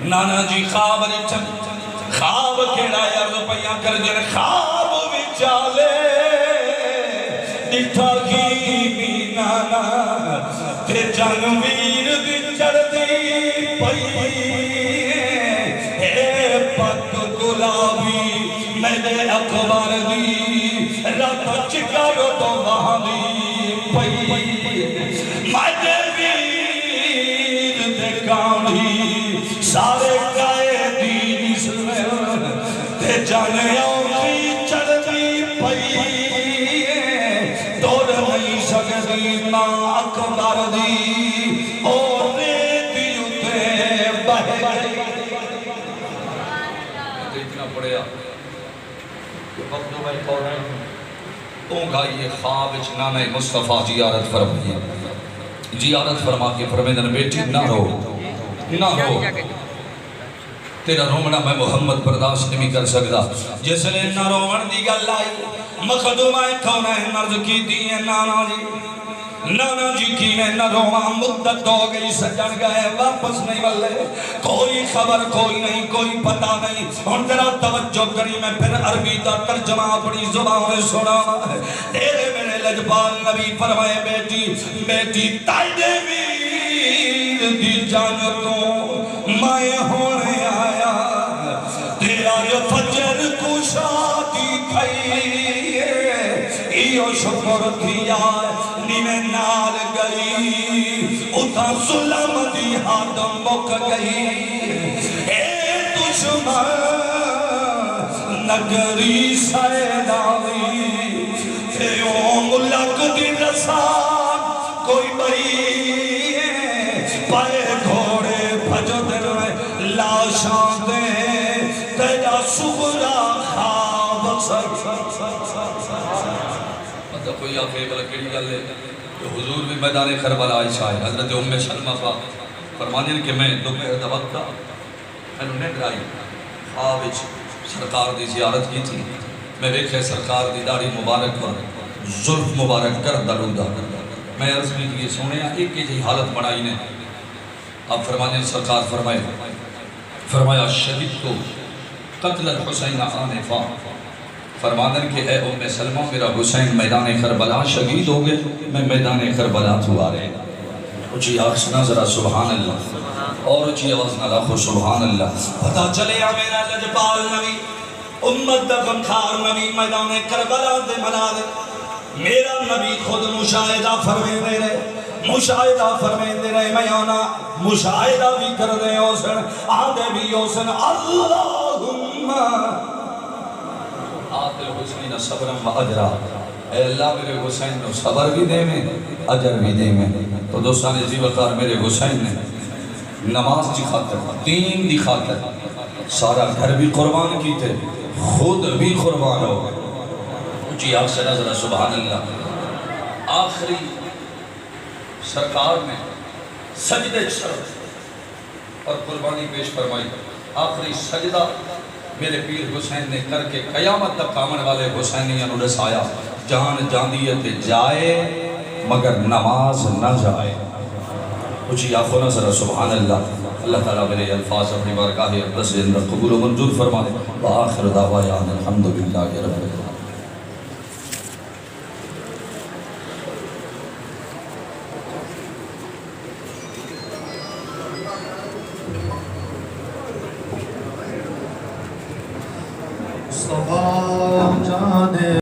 Speaker 2: نانا جی خواب رچن خواب کیڑا یار روپیاں کر جن خواب وچالے ڈٹھا کی نانا تے جنویر دن چڑھتی پئی اے پک گلابی میرے اکبر دی رات چکارو تو وہاں دی پئی میرے ویر دے کانڈی سارے گائے دین اسلام تے جانیوں کی چڑھتی پئی توڑ نہیں سکتی ماں اکبر دی اور ریتی اتے بہ گئی اتنا پڑھیا وقت میں کہہ رہا ہوں اونگا یہ خواب نانا مصطفیٰ زیارت فرما کے فرمیدن بیٹی نہ رو تیرا رومنا میں محمد برداشت نہیں کر سکتا جس لئے نہ رومن دی گل آئی مخدومہ کونین مرض کی دیئے نانا جی کی میں نہ روما مدت ہو گئی سجن گئے واپس نہیں ملے کوئی خبر کوئی نہیں کوئی پتہ نہیں اور تیرا توجہ کری میں پھر عربی دا ترجمہ اپنی زبان میں سنا تیرے میرے لجبان نبی فرمائے بیٹی تائیدے ویر دی جانتوں میں ہونے آیا تیرا یہ فجر کو شادی تھئی ایو شکر کیا نیمیں نال گئی اتھا سلم دی ہاتم بک گئی اے دشمن نگری سیداوی تیوں ملک دی رسان کوئی بئی پائے گھوڑے بھجو دن میں لاشاں دے تیرا سغرا خواب مطلب کوئی آخر بلا کڑی گل ہے تو حضور بھی میدان کربلا عائشہ ہے حضرت ام سلمہ فرمانے کہ میں دوپہر دا وقت تھا میں نے نیند آئی خواب سرکار دی زیارت کی تھی میں دیکھے سرکار دی داڑھی مبارک پر زلف مبارک کر درودہ میں عرض بھی کیے سونے ایک ہی حالت بنائی نے اب فرمانے سرکار فرمایا شہید تو قتل الحسین آنفا فرمانے کہ اے ام سلمہ میرا حسین میدان کربلا شہید ہو گئے میں میدان کربلا تو آ رہے اچھی آخ سنا ذرا سبحان اللہ اور اچھی آواز نہ لاکھو سبحان اللہ پتا چلے میرا لجپال نبی امت دا غمخار نبی میدان کربلا دے منا دے میرا نبی خود مشاہدہ فرمے دے رہے میں آنا مشاہدہ بھی کر دے اوسن آدھے بھی اوسن اللہم آدھے حسین صبرم و اجرا اے اللہ میرے حسین نے صبر بھی دے میں اجر بھی دے میں تو دوستان عزیز وقار میرے حسین نے نماز کی خاطر دین دی خاطر سارا گھر بھی قربان کی تھے خود بھی قربان ہو جی آپ سے نظر سبحان اللہ آخری سرکار نے سجدے شرف اور قربانی پیش فرمائی آخری سجدہ میرے پیر حسین نے کر کے قیامت تک کامن والے حسینیاں نو رسایا جان جاندیت جائے مگر نماز نہ جائے اچھی آنکھوں نظر سبحان اللہ اللہ تعالیٰ میرے الفاظ اپنی بارگاہ اقدس کے اندر قبول و منظور فرمائے وآخر دعوایان الحمدللہ رب العالمین
Speaker 1: صبا جانے